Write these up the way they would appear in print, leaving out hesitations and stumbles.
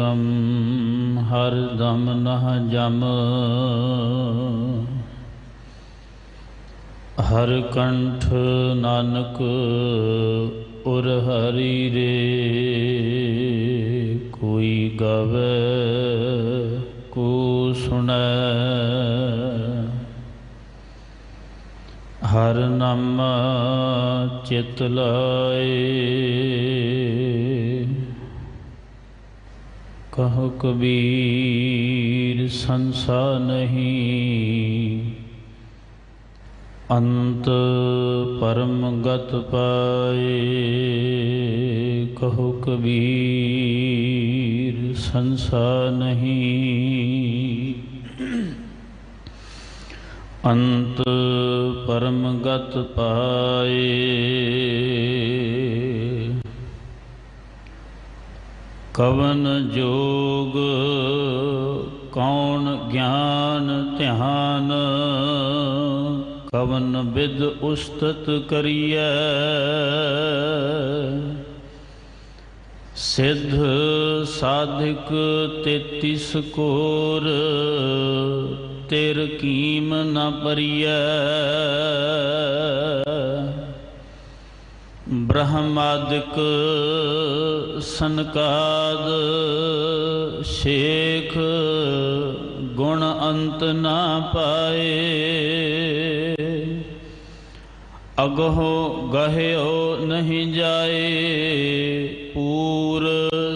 सिमरम हर दम नह जम। हर कंठ नानक उर हरि रे। कोई गावे को सुनै। हर नाम चित लाए। कहो कबीर संसा नहीं। अंत परम गत पाए। कहो कबीर संसा नहीं। अंत परम गत पाए। कवन जोग कौन ज्ञान ध्यान। कवन विद उस्तत करिय। सिद्ध साधिक 33 कोर। तेर कीम न परिय। ब्रह्मादिक सनकाद शेख। गुण अंत न पाए। अगहो गह्यो नहीं जाए। पूर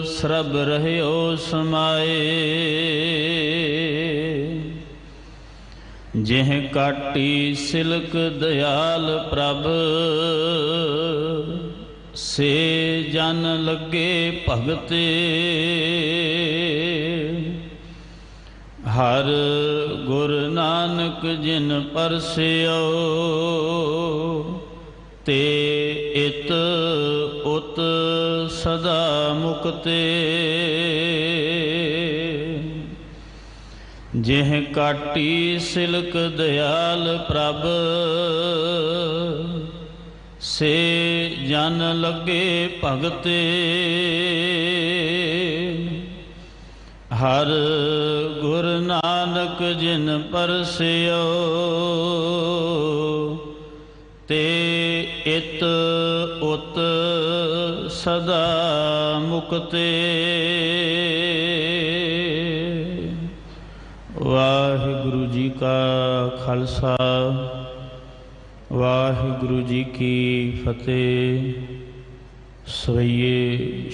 श्रब रहयो समाए। जिह काटी सिलक दयाल प्रभ। से जन लगे भगते। हर गुर नानक जिन परस्यो। ते इत उत सदा मुक्ते। जिह काटी सिलक दयाल प्रभ। से जन लगे भगते। हर गुर नानक जिन परस्यो। ते इत उत सदा मुक्ते। वाहिगुरु जी का खालसा वाहिगुरु जी की फतेह। सवैये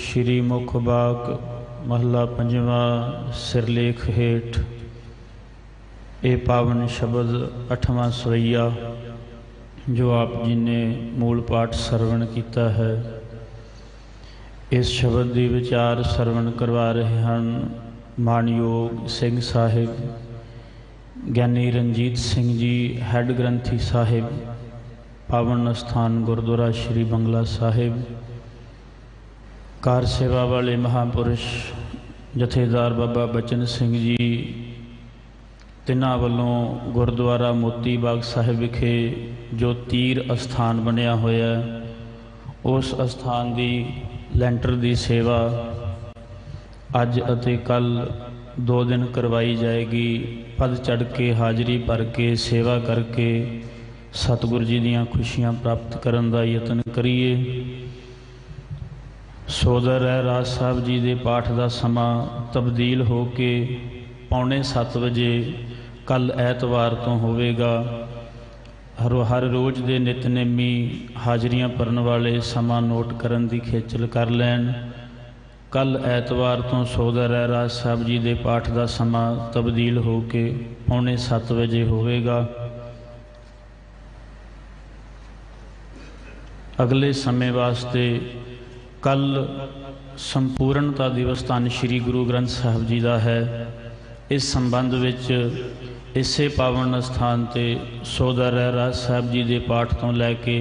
श्री मुख बाक महला पंजवा सिरलेख हेठ। ये पावन शब्द 8वां सवैया जो आप जी ने मूल पाठ सरवण किया है। इस शब्द के विचार सरवण करवा रहे हैं मानयोग सिंह साहिब ज्ञानी रंजीत सिंह जी हैड ग्रंथी साहिब पावन स्थान गुरुद्वारा श्री बंगला साहिब। कार सेवा वाले महापुरुष जथेदार बाबा बचन सिंह जी तिन्हां वल्लों गुरुद्वारा मोती बाग साहिब विखे जो तीर अस्थान बनया होया उस अस्थान की लैंटर की सेवा अज अते कल 2 दिन करवाई जाएगी। पद चढ़ के हाज़री भर के सेवा करके सतगुरु जी दीयां खुशियां प्राप्त करन दा यतन करिए। सोदर है राज साहब जी के पाठ का समा तब्दील हो के 6:45 बजे कल ऐतवार तो होवेगा। हर रोज़ के नितनेमी हाज़रियां भरन वाले समा नोट करन दी खेचल कर लैन। कल ऐतवार तो सोदर है राज साहब जी के पाठ का समा तब्दील हो के 6:45 बजे होवेगा। अगले समय वास्ते कल संपूर्णता दिवस धन श्री गुरु ग्रंथ साहब जी का है। इस संबंध विच इसे पावन स्थान ते सोदर राज साहब जी के पाठ तो लैके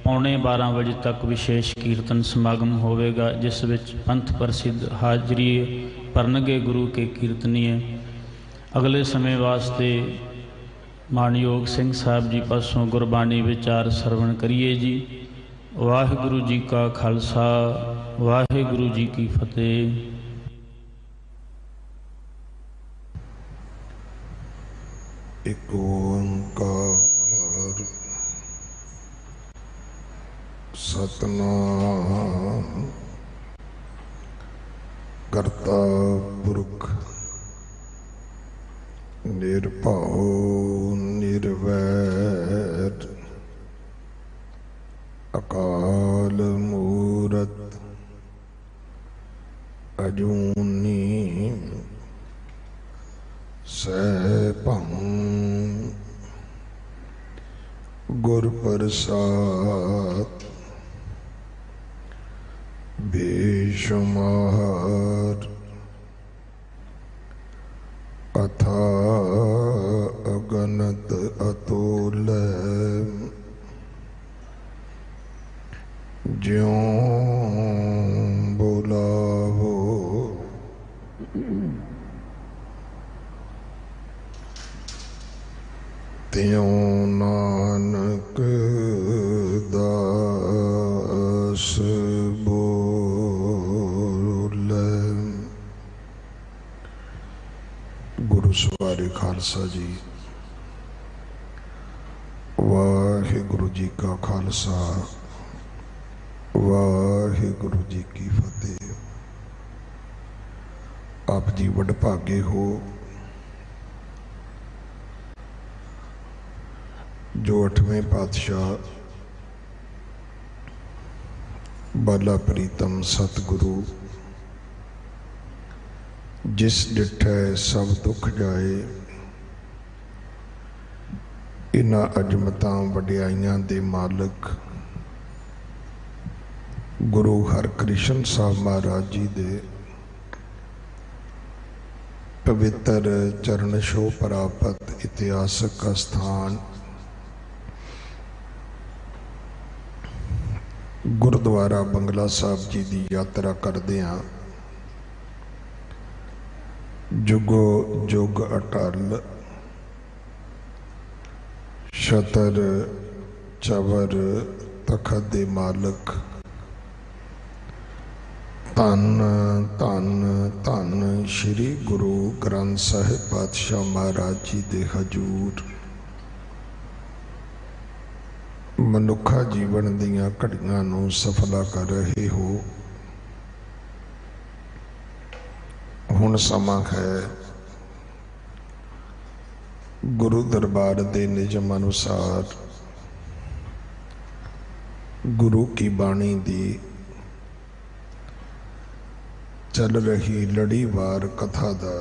11:15 बजे तक विशेष कीर्तन समागम होवेगा, जिस विच पंथ प्रसिद्ध हाजरी भरनगे गुरु के कीर्तनीय। अगले समय वास्ते मानयोग सिंह साहब जी पासों गुरबाणी विचार सरवण करिए जी। वाहिगुरु जी का खालसा वाहिगुरु जी की फतेह। एक ओंकार सतनाम करता पुरख निरभउ निर्वैर अकाल मूरत अजूनी सैभं गुर प्रसाद बेशुमार अथा अगनत अतुल्य ज्यों बुलावो त्यों नानक दास बोले। गुरु सवारे खालसा जी। वाहिगुरु जी का खालसा वाहिगुरु जी की फतेह। आप जी वडभागे हो जो 8वें पातशाह बाला प्रीतम सतगुरु जिस डिठै सब दुख जाए इन्हां अजमतां वडियाइयां दे मालिक गुरु हरकृष्ण साहब महाराज जी दे पवित्र चरण छोह प्राप्त इतिहासक स्थान गुरुद्वारा बंगला साहब जी की यात्रा करदियां जुगो जुग अटल छतर चवर तखत दे मालिक धन धन धन श्री गुरु ग्रंथ साहिब पातशाह महाराज जी दे हजूर मनुखा जीवन दियां घड़ियां नूं सफला कर रहे हो। हुण समा है गुरु दरबार दे निजम अनुसार गुरु की बाणी दी चल रही लड़ीवार कथा दा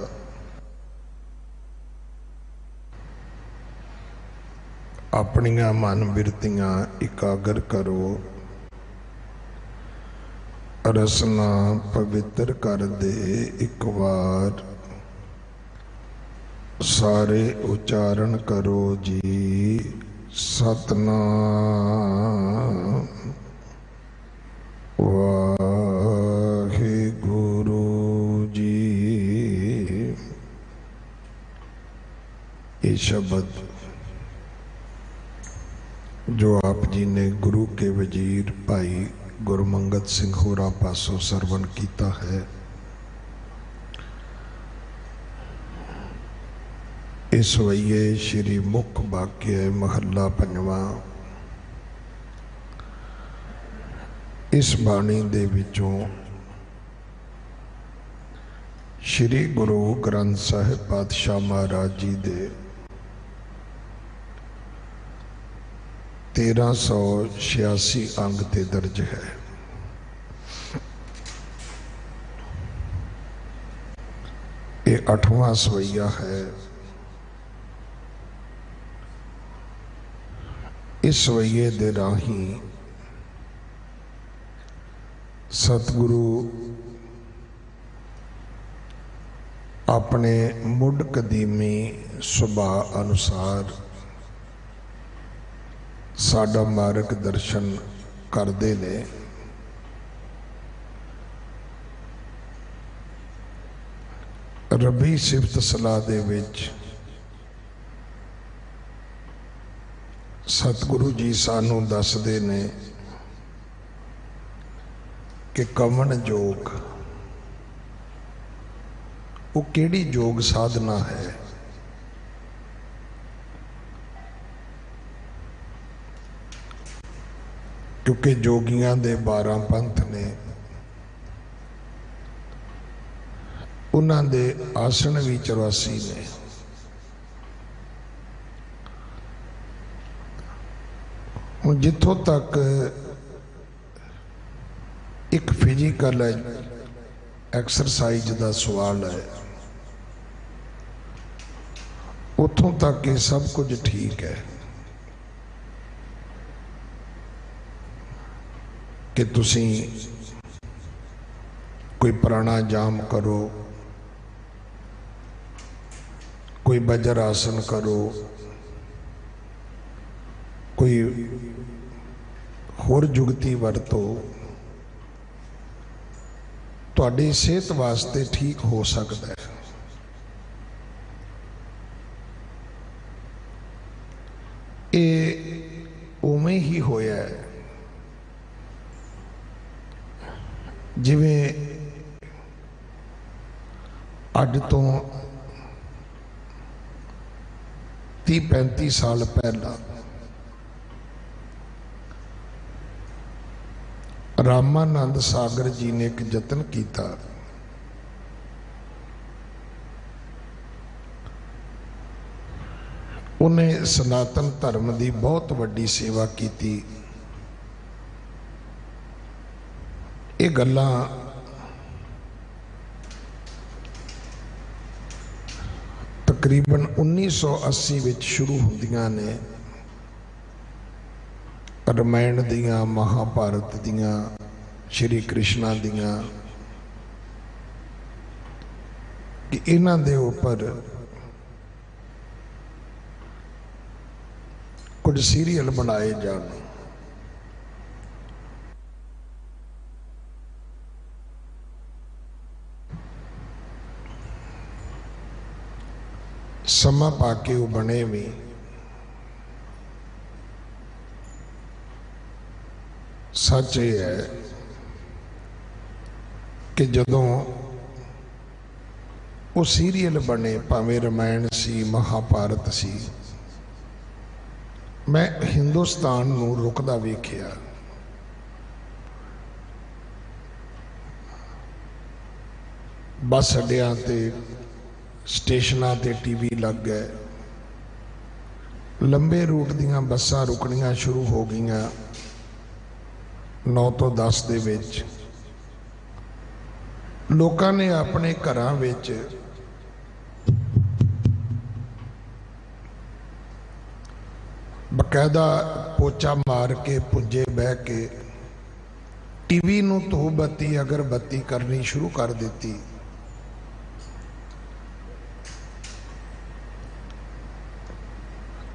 अपनियां मन बिरतियां इकागर करो। रसना पवित्र कर दे एक बार सारे उच्चारण करो जी सतनाम वाहिगुरु जी। ये शब्द जो आप जी ने गुरु के वजीर भाई गुरमंगत सिंह होरा पासों सरवण किया है, इस वईए श्री मुख वाक्य महला पंजवा। इस बाणी दे विचों श्री गुरु ग्रंथ साहिब पातशाह महाराज जी दे 1386 अंग ते दर्ज है। ये 8वां सवैया है। इस सवैये दे राही सतगुरु अपने मुढ़ कदीमी सुभाव अनुसार साडा मार्ग दर्शन करते ने। रबी सिफत सलाह दे विच सतगुरु जी सानू दसदे ने कि कवन जोग वो केड़ी योग साधना है क्योंकि जोगियां दे 12 पंथ ने, उन्हां दे आसन भी 84 ने। हुण जिथों तक एक फिजिकल एक्सरसाइज का सवाल है, उतों तक ये सब कुछ ठीक है कि तुसी कोई प्राणायाम करो, कोई वज्र आसन करो, कोई होर जुगती वरतो, तुहाडी सेहत वास्ते ठीक हो सकता है। ये उवें ही होया है जिवें अज तो 30-35 साल पहला रामानंद सागर जी ने एक यतन किया। उन्हें सनातन धर्म की बहुत वड्डी सेवा की। ये गल्लां तकरीबन 1980 विच शुरू होंदियां ने। रामायण दियां, महाभारत दियां, श्री कृष्णा दियां, कि इन्हां दे उपर कुछ सीरियल बनाए जान। समा पाके वो बने भी। सच ये है कि जदों वो सीरियल बने, भावें रामायण सी, महाभारत सी, मैं हिंदुस्तान नूं रुकदा वेखिया। बस अड्डियां ते स्टेशनां ते टीवी लग गए, लंबे रूट दियां बसां रुकनियां शुरू हो गईयां। 9 तो 10 दे विच लोकां ने अपने घरां विच बकायदा पोचा मार के, पुजे बह के टीवी नूं धो बत्ती अगरबत्ती करनी शुरू कर दी।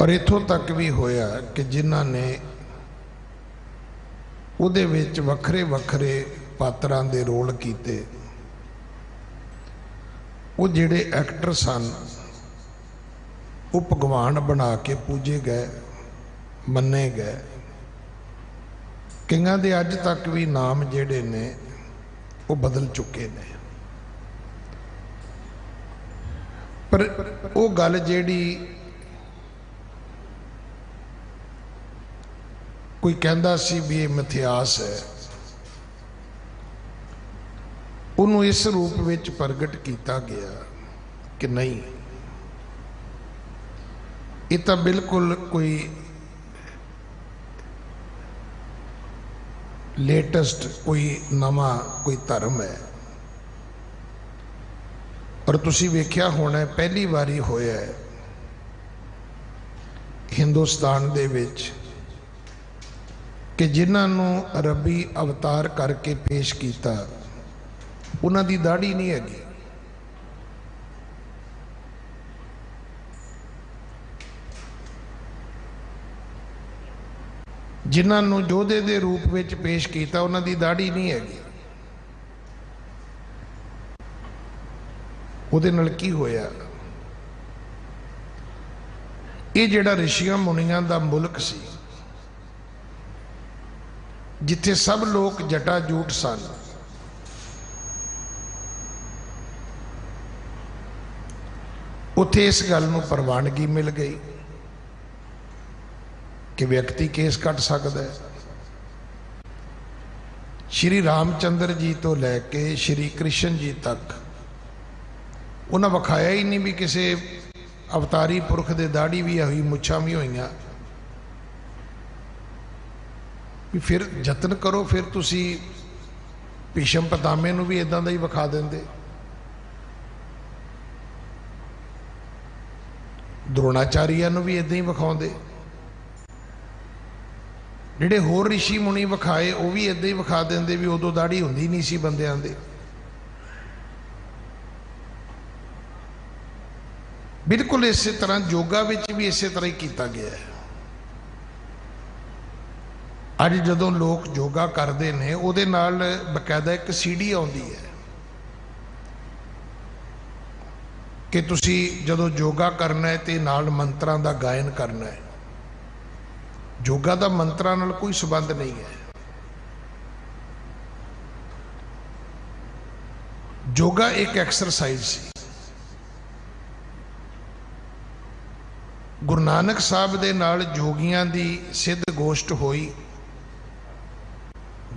और इथों तक भी होया कि जिन्हां ने उहदे विच वखरे वखरे पात्रां दे रोल कीते, वो जिहड़े एक्टर सन वो भगवान बना के पूजे गए, मन्ने गए। कईयां दे अज तक भी नाम जिहड़े ने वो बदल चुके ने। पर वो गल जिहड़ी कोई कहता सी भी ये मिथਿਆਸ है, उन्होंने इस रूप में प्रगट किया गया कि नहीं, ये तो बिल्कुल कोई लेटेस्ट, कोई नवा कोई धर्म है। और तुसी वेख्या होना पहली बारी होया है हिंदुस्तान दे विच कि जिन्होंने रबी अवतार करके पेश किया, उन्हां दी दाढ़ी नहीं हैगी। जिन्होंने जोधे दे रूप में पेश किया, उन्हां दी दाढ़ी नहीं हैगी। उहदे नाल की होया, ये जिहड़ा ऋषियां मुनियां दा मुल्क सी, जिथे सब लोग जटाजूट सन, उथे इस गल नूं प्रवानगी मिल गई कि व्यक्ति केस कट सकता है। श्री रामचंद्र जी तो लैके श्री कृष्ण जी तक उन्हें विखाया ही नहीं भी किसी अवतारी पुरख दे दाढ़ी भी हुई, मुछां भी हुई। भी फिर यतन करो, फिर तुसी भीशम पितामे नूं भी इदां दा ही विखा देंदे, द्रोणाचार्य नूं भी इदां ही विखाउंदे, जिहड़े होर ऋषि मुनि विखाए वो भी इदां ही विखा देंदे भी उदों दाढ़ी हुंदी नहीं सी बंदियां दे। बिल्कुल इस तरह योगा विच भी इस तरह ही किया गया है। अज जदों लोग योगा करते हैं उहदे नाल बकायदा एक सीडी आउंदी है कि तुसी जदों योगा करना है तो नाल मंत्रां दा गायन करना है। योगा दा मंत्रां नाल कोई संबंध नहीं है। योगा एक एक्सरसाइज सी। गुरु नानक साहब दे नाल जोगियां दी सिद्ध गोष्ठ होई।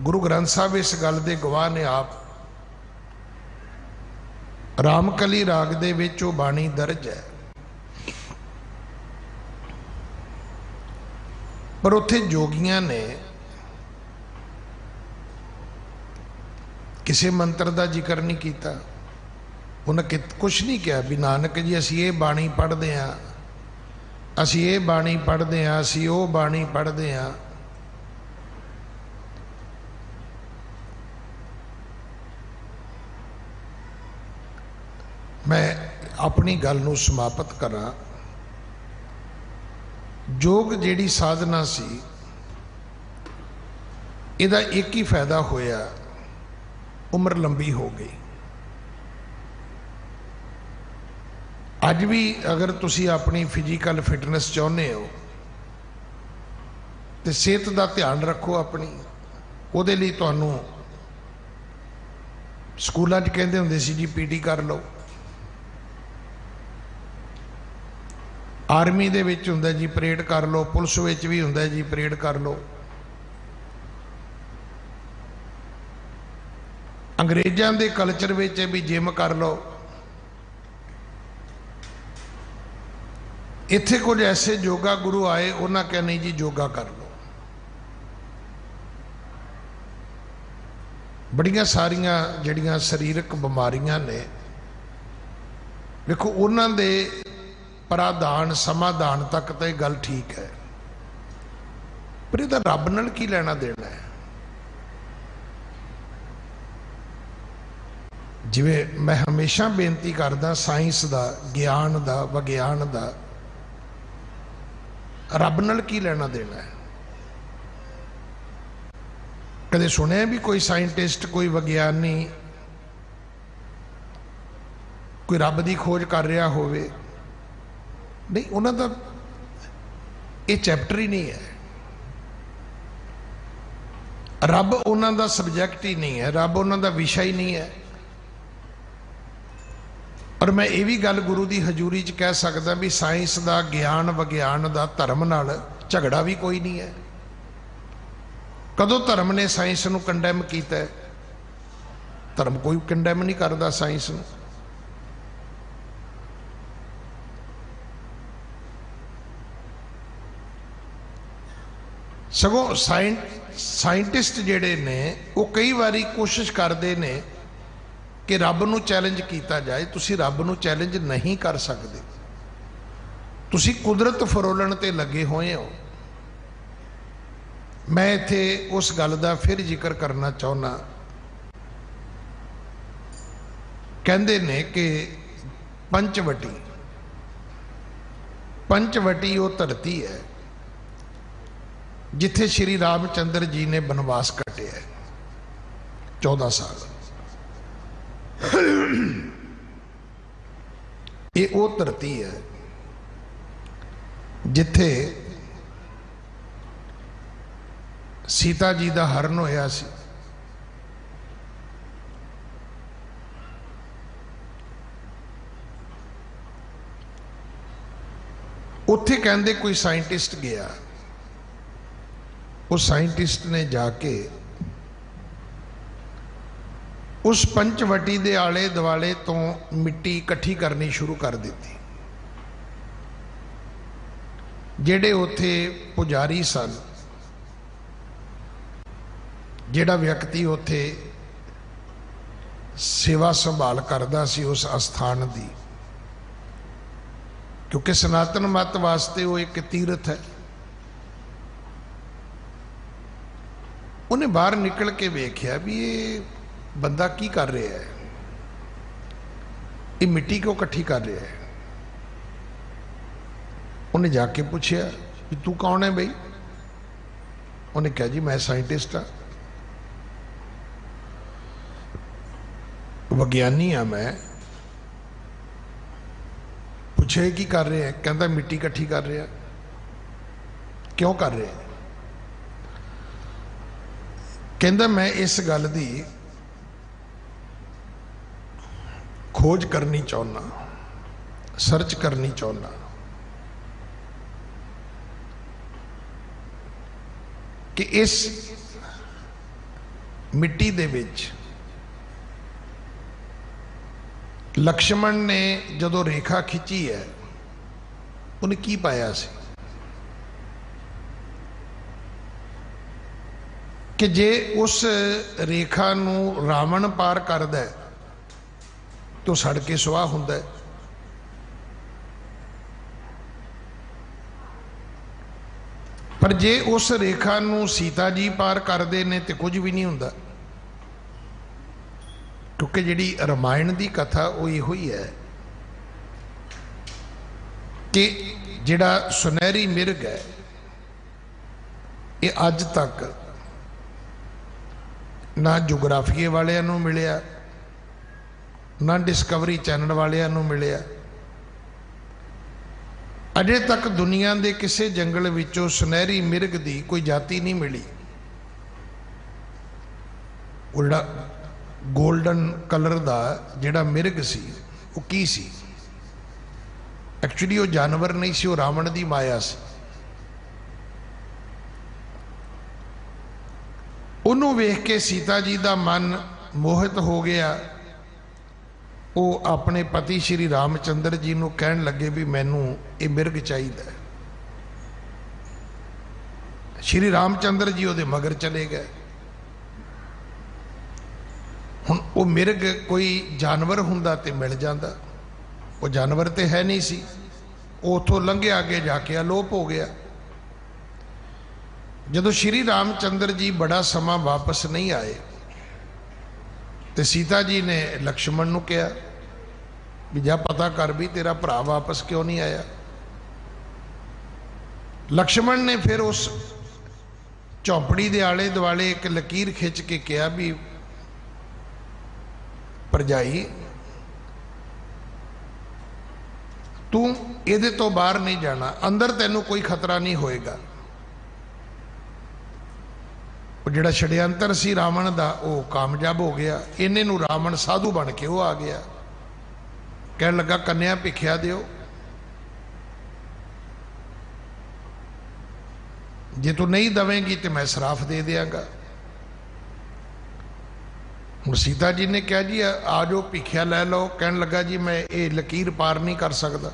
गुरु ग्रंथ साहब इस गल दे गवाह ने आप। रामकली राग दे विच वो बाणी दर्ज है, पर उत्थे जोगियां ने किसी मंत्र का जिक्र नहीं किया। उन्हें कुछ नहीं कहा भी नानक जी असी ये बाणी पढ़ते हाँ, असी ये बाणी पढ़ते हाँ, असी वो बाणी पढ़ते हाँ। मैं अपनी गल नूं समाप्त करा। योग जिहड़ी साधना सी इहदा एक ही फायदा होया, उम्र लंबी हो गई। अज भी अगर तुसी अपनी फिजिकल फिटनेस चाहुंदे हो तो सेहत का ध्यान रखो अपनी। उहदे लई तुहानूं स्कूलों च कहंदे हुंदे सी जी पीटी कर लो, आर्मी दे विच हुंदा जी परेड कर लो, पुलिस विच भी हुंदा जी परेड कर लो, अंग्रेज़ां दे कल्चर विच भी जिम कर लो। इत्थे कुछ ऐसे योगा गुरु आए, उन्होंने कहा नहीं जी योगा कर लो। बड़ियां सारियां जड़ियां शरीरक बीमारियां ने, देखो उन्होंने दे प्राधान समाधान तक तो यह गल ठीक है, पर यह रब नाल की लेना देना है। जिवें मैं हमेशा बेनती करदा, साइंस दा, ज्ञान दा, विज्ञान दा रब नाल की लेना देना है। कदे सुने भी कोई साइंटिस्ट, कोई विज्ञानी कोई रब की खोज कर रहा होवे? नहीं, उन्हों का ये चैप्टर ही नहीं है। रब उन्हों का सबजैक्ट ही नहीं है, रब उन्हों का विषय ही नहीं है। और मैं ये भी गल गुरु की हजूरी च कह सकदा भी साइंस का, ज्ञान विज्ञान का धर्म नाल झगड़ा भी कोई नहीं है। कदों धर्म ने साइंस नूं कंडैम किया है? धर्म कोई कंडैम नहीं करता साइंस नूं। सगों साइंटिस्ट जिहड़े ने वो कई बारी कोशिश करते ने कि रब नूं चैलेंज किया जाए। तुसी रब नूं चैलेंज नहीं कर सकते, तुसी कुदरत फरोलण ते लगे हुए हो। मैं इत्थे उस गल दा फिर जिक्र करना चाहुंदा, कहंदे ने कि पंचवटी, पंचवटी वो धरती है जिथे श्री रामचंद्र जी ने बनवास कटिया 14 साल। ये वो धरती है जिथे सीता जी का हरण होया सी। उत्थे कहंदे कोई साइंटिस्ट गया, उस साइंटिस्ट ने जाके उस पंचवटी के आले दुआले तो मिट्टी इकट्ठी करनी शुरू कर दी। जेड़े उथे पुजारी सन, जेड़ा व्यक्ति उथे सेवा संभाल करदा सी उस अस्थान की, क्योंकि सनातन मत वास्ते वो एक तीर्थ है, उन्हें बाहर निकल के वेख्या भी ये बंदा की कर रहा है, ये मिट्टी क्यों इकट्ठी कर रहा है। उन्हें जाके पूछया भी तू कौन है बई। उन्हें कहा जी मैं साइंटिस्ट हाँ, विज्ञानी हाँ मैं। पूछे की कर रहे हैं, कहता मिट्टी इकट्ठी कर रहे हैं। क्यों कर रहे हैं? कहता मैं इस गल की खोज करनी चाहना, सर्च करनी चाहना कि इस मिट्टी दे विच लक्ष्मण ने जदों रेखा खिंची है उन्हें की पाया सी कि जे उस रेखा नूं रावण पार करदा है तो सड़ के सुआह हुंदा है। पर जे उस रेखा नूं सीता जी पार करदे ने तो कुछ भी नहीं हुंदा, क्योंकि जिहड़ी रामायण की कथा वो इहो ही है कि जिहड़ा सुनहरी मिर्ग है ये अज तक ना जोग्राफीए वालियां नूं मिलिया, ना डिस्कवरी चैनल वालियां नूं मिलिया। अजे तक दुनिया के किसी जंगल विचों सुनहरी मिर्ग की कोई जाति नहीं मिली। उड़ा गोल्डन कलर का जिहड़ा मिर्ग सी वो की सी? एक्चुअली वो जानवर नहीं सी, वो रावण की माया सी। उन्होंने वेख के सीता जी का मन मोहित हो गया। वो अपने पति श्री रामचंद्र जी को कहन लगे भी मैनू ये मिर्ग चाहिए। श्री रामचंद्र जी वो मगर चले गए। हुण वो मिर्ग कोई जानवर हुंदा ते मिल जाता, वो जानवर तो है नहीं सी। वो उथों लंघे आगे जाके अलोप हो गया। जदों श्री रामचंद्र जी बड़ा समा वापस नहीं आए तो सीता जी ने लक्ष्मण नूं कहा भी जा पता कर भी तेरा भरा वापस क्यों नहीं आया। लक्ष्मण ने फिर उस झोंपड़ी दे आले दुआले एक लकीर खिंच के कहा भी भरजाई तू इहदे तो बाहर नहीं जाना, अंदर तेनों कोई खतरा नहीं होएगा। वो जिहड़ा षड्यंतर सी रावण दा वो कामयाब हो गया। इन्हें नूं रावण साधु बन के वो आ गया, कहन लगा कन्या भिखिया दिओ, जे तू नहीं दवेंगी तो मैं श्राफ दे देंगा। हुण सीता जी ने कहा जी आ जाओ भिखिया लै लो। कहन लगा जी मैं ये लकीर पार नहीं कर सकता।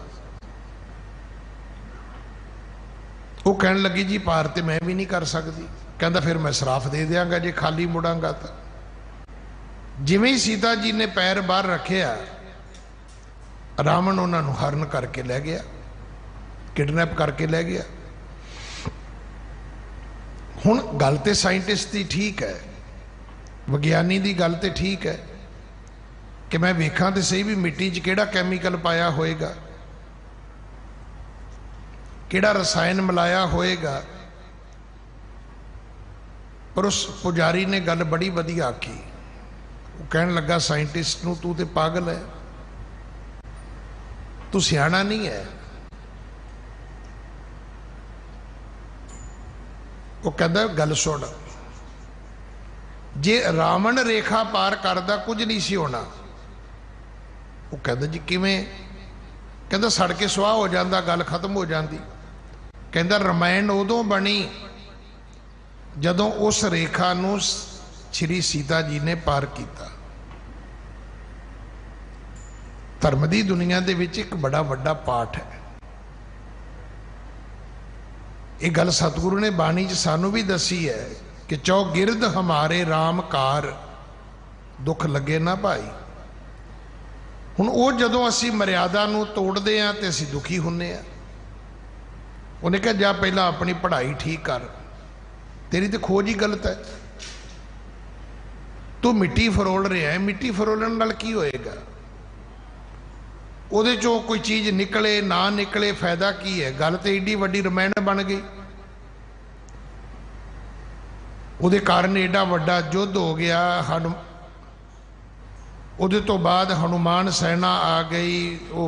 वो कहन लगी जी पार तो मैं भी नहीं कर सकती। कहता फिर मैं श्राफ दे देंगा जे खाली मुड़ांगा। तो जिवें ही सीता जी ने पैर बाहर रखिया रावण उन्होंने हरण करके लै गया, किडनैप करके लै गया। हुण गल तो साइंटिस्ट की ठीक है, विज्ञानी की गल तो ठीक है कि मैं वेखा तो सही भी मिट्टी च किहड़ा कैमीकल पाया होएगा, किहड़ा रसायन मिलाया होएगा। पर उस पुजारी ने गल बड़ी वधिया आखी। वो कहन लगा साइंटिस्ट नूं तू तो पागल है, तू सियाणा नहीं है। वो कहता गल सुन, जे रावण रेखा पार करदा कुछ नहीं सी होना। वो कहता जी किवें? कहता सड़ के सुआह हो जाता, गल खत्म हो जाती। कहता रामायण उदों बनी जदों उस रेखा नूं श्री सीता जी ने पार किया। धर्म की दुनिया दे विच एक बड़ा वड्डा पाठ है। ये गल सतगुरु ने बाणी च सानू भी दसी है कि चौगिरद हमारे राम कार दुख लगे ना भाई। हुण वो जदों असी मर्यादा नूं तोड़दे हां ते असी दुखी हुंदे हां। उन्हें कहा जा पहला अपनी पढ़ाई ठीक कर, तेरी तो खोज ही गलत है। तू मिट्टी फरोल रहा है, मिट्टी फरोलण नाल की होएगा? ਉਹਦੇ ਚੋਂ कोई चीज़ निकले ना निकले फायदा की है? गल तो एडी वड्डी रमैन बन गई। ਉਹਦੇ कारण एडा वड्डा युद्ध हो गया। ਉਹਦੇ तो बाद हनुमान सेना आ गई, वो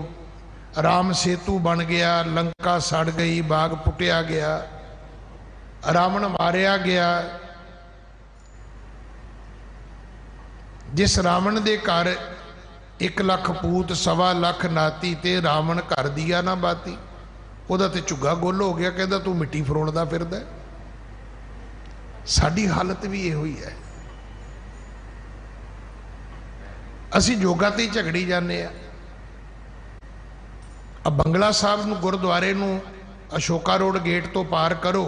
राम सेतु बन गया, लंका सड़ गई, बाग पुटिया गया, रावण मारिया गया। जिस रावण दे घर 1 लाख पूत 1.25 लाख नाती ते रावण घर दिया ना बाती, ਉਹਦਾ ਤੇ ਝੁੱਗਾ ਗੁੱਲ हो गया। कहता तू मिट्टी फरोलदा फिरदा। साडी हालत भी इहो ही है। असी जोगा ते झगड़ी जाने आ। बंगला साहब नूं गुरुद्वारे नूं अशोका रोड गेट तो पार करो,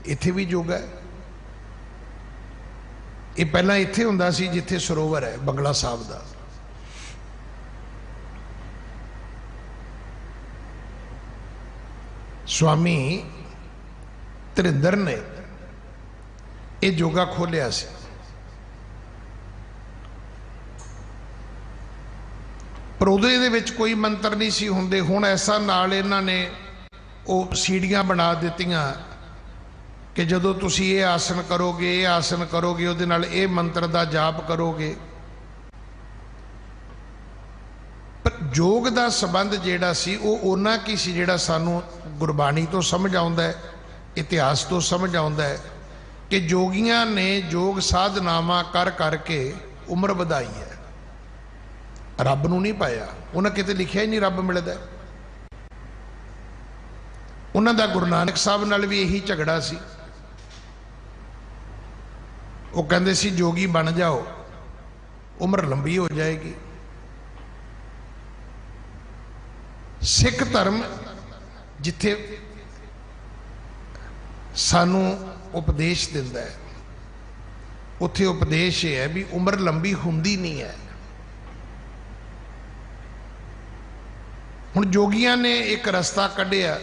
इत्थे भी जोगा है। ये पहला इत्थे हुंदा सी जिथे सरोवर है बंगला साहब दा। स्वामी धरिंदर ने ये जोगा खोलिया सी। पर उहदे दे विच कोई मंत्र नहीं सी हुंदे। हुण ऐसा नाल इन्हां ने वो सीढ़ियां बना दित्तियां कि जदों तुसीं ये आसन करोगे, ये आसन करोगे, उहदे नाल ये मंत्र दा जाप करोगे। पर योग दा संबंध जिहड़ा सी वो उन्ना की सी जिहड़ा सानू गुरबाणी तो समझ आउंदा है, इतिहास तो समझ आउंदा है कि जोगियां ने योग साधनावां कर करके उम्र वधाई है। रब नूं नहीं पाया। उन्हें किते लिखिया ही नहीं रब मिलदा। उन्हां दा गुरु नानक साहब नाल भी यही झगड़ा सी। वो कहंदे सी जोगी बन जाओ, उम्र लंबी हो जाएगी। सिख धर्म जिथे सानू उपदेश दिंदा है, उत्थे उपदेश है भी उम्र लंबी हुंदी नहीं है। हुण जोगियां ने एक रस्ता कढ़िया,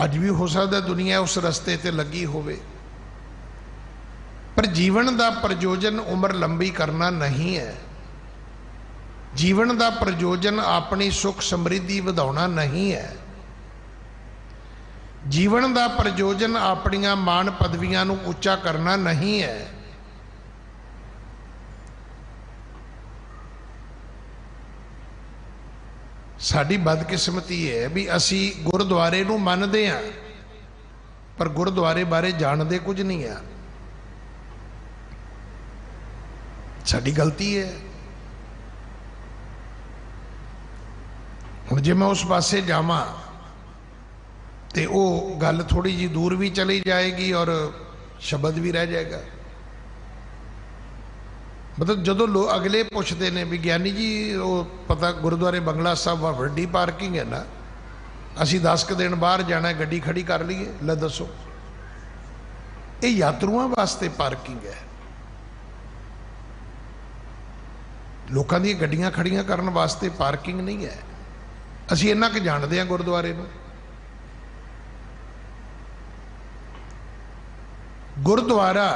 अज भी हो सकता दुनिया उस रस्ते ते लगी होवे, पर जीवन का प्रयोजन उम्र लंबी करना नहीं है। जीवन का प्रयोजन अपनी सुख समृद्धि वधाउणा नहीं है। जीवन का प्रयोजन अपनियां मान पदवियां नूं उच्चा करना नहीं है। साडी बदकिस्मती है भी असी गुरुद्वारे नूं मनदे हां पर गुरुद्वारे बारे जानते कुछ नहीं है। साडी गलती है। हुण जे मैं उस पासे जावां तो वो गल थोड़ी जी दूर भी चली जाएगी और शब्द भी रह जाएगा। मतलब जो लोग अगले पूछते हैं विज्ञानी जी वो पता गुरुद्वारे बंगला साहब वड्डी पार्किंग है ना, असी 10 दिन बाहर जाना है, गड्डी खड़ी कर लीए। ले दसो, ये यात्रुओं वास्ते पार्किंग है। लोगों दी गड्डियां खड़ियां करने वास्ते पार्किंग नहीं है। असी इन्ना क जानते हैं गुरुद्वारे नूं। गुरुद्वारा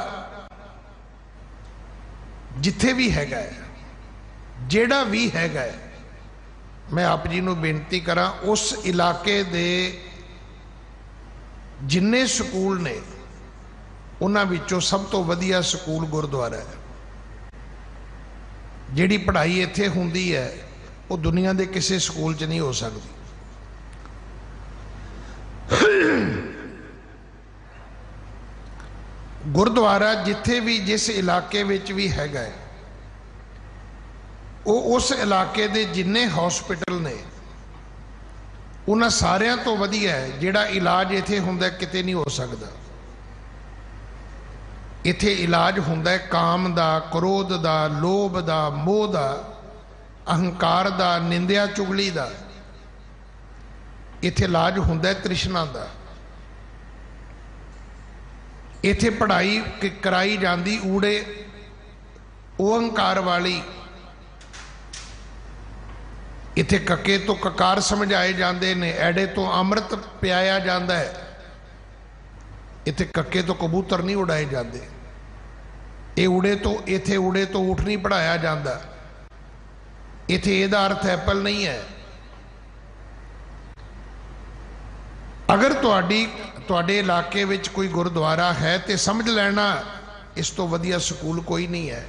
जिथे भी हैगा है, जेड़ा भी हैगा है, मैं आप जी नूं बेनती करा उस इलाके दे जिन्ने स्कूल ने उन्हां विचों सब तो वधिया स्कूल गुरुद्वारा है। जिहड़ी पढ़ाई इत्थे हुंदी है वो दुनिया के किसी स्कूल च नहीं हो सकती। गुरुद्वारा जिथे भी जिस इलाके विच भी हैगा है, वो उस इलाके दे जिन्ने हॉस्पिटल ने उन्हां सारियां तो वधिया है। जिहड़ा इलाज इत्थे हुंदा किते नहीं हो सकता। इत्थे इलाज हुंदा है काम दा, क्रोध दा, लोभ दा, मोह दा, अहंकार दा, निंदिया चुगली दा। इत्थे इलाज हुंदा है तृष्णा दा। इत्थे पढ़ाई कराई जाती ऊड़े ओंकार वाली। इत्थे कके तो ककार समझाए जाते ने, ऐडे तो अमृत पियाया जाता है। इत्थे कके तो कबूतर नहीं उड़ाए जाते। ये उड़े तो इत्थे उड़े तो ऊठ नहीं पढ़ाया जाता। इत्थे इहदा अर्थ एप्पल नहीं है। अगर तुहाडे इलाके विच कोई गुरुद्वारा है तो समझ लेना इस तो वधिया स्कूल कोई नहीं है।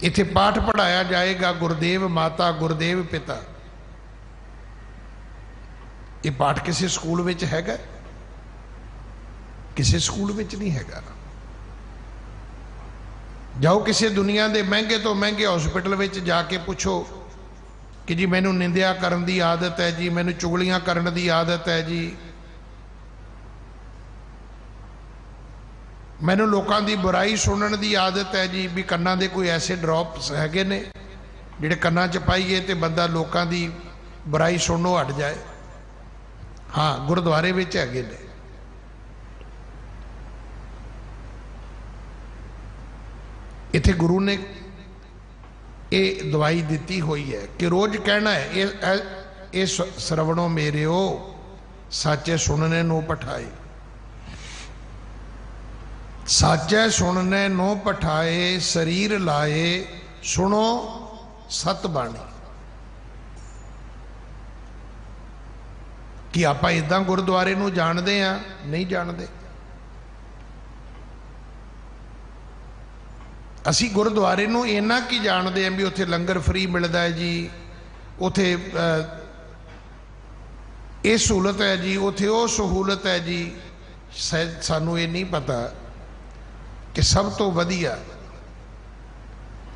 इत्थे पाठ पढ़ाया जाएगा गुरुदेव माता गुरुदेव पिता। ये पाठ किसी स्कूल विच हैगा? किसी स्कूल विच नहीं हैगा। जाओ किसी दुनिया के महंगे तो महंगे हॉस्पिटल विच जाके पूछो कि जी मैनू निंदिया करन दी आदत है जी, मैनू चुगलियां करन दी आदत है जी, मैनू लोगों की बुराई सुनने की आदत है जी, भी कन्ना दे कोई ऐसे ड्रॉप्स हैगे ने जिहड़े कन्ना च पाइए तो बंदा लोगों की बुराई सुननों हट जाए। हाँ, गुरुद्वारे विच हैगे ने। इत्थे गुरु ने ये दवाई दी हुई है कि रोज कहना है ये श्रवणों मेरे हो साचे सुनने नो पठाए। साचे सुनने नो पठाए शरीर लाए सुनो सत बाणी। कि आप इदा गुरुद्वारे नूं जानते हैं? नहीं जानते। असी गुरुद्वारे नूं इन्ना की जानते हैं भी उत्थे लंगर फ्री मिलता है जी, उत्थे ये सहूलत है जी, उत्थे वो सहूलत है जी। शायद सानू ये नहीं पता कि सब तो वधिया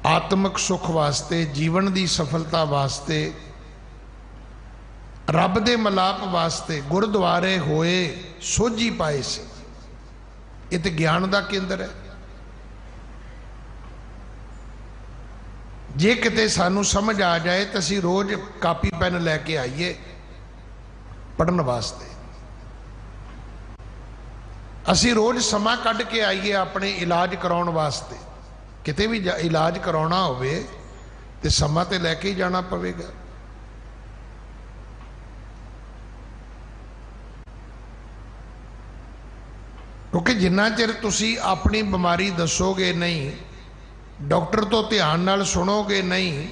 आत्मक सुख वास्ते, जीवन की सफलता वास्ते, रब दे मलाप वास्ते गुरुद्वारे होए सोझी पाए से। ये तो ज्ञान का केंद्र है। जे किते सानू समझ आ जाए तो असी रोज कापी पेन लैके आइए पढ़न वास्ते। असी रोज समा कढ़ के आइए अपने इलाज कराउण वास्ते। किते भी इलाज कराउणा होवे ते समा ते लैके ही जाना पवेगा। क्योंकि जिन्ना चिर तुसी अपनी बीमारी दसोगे नहीं, डॉक्टर तो ध्यान नाल सुनोगे नहीं।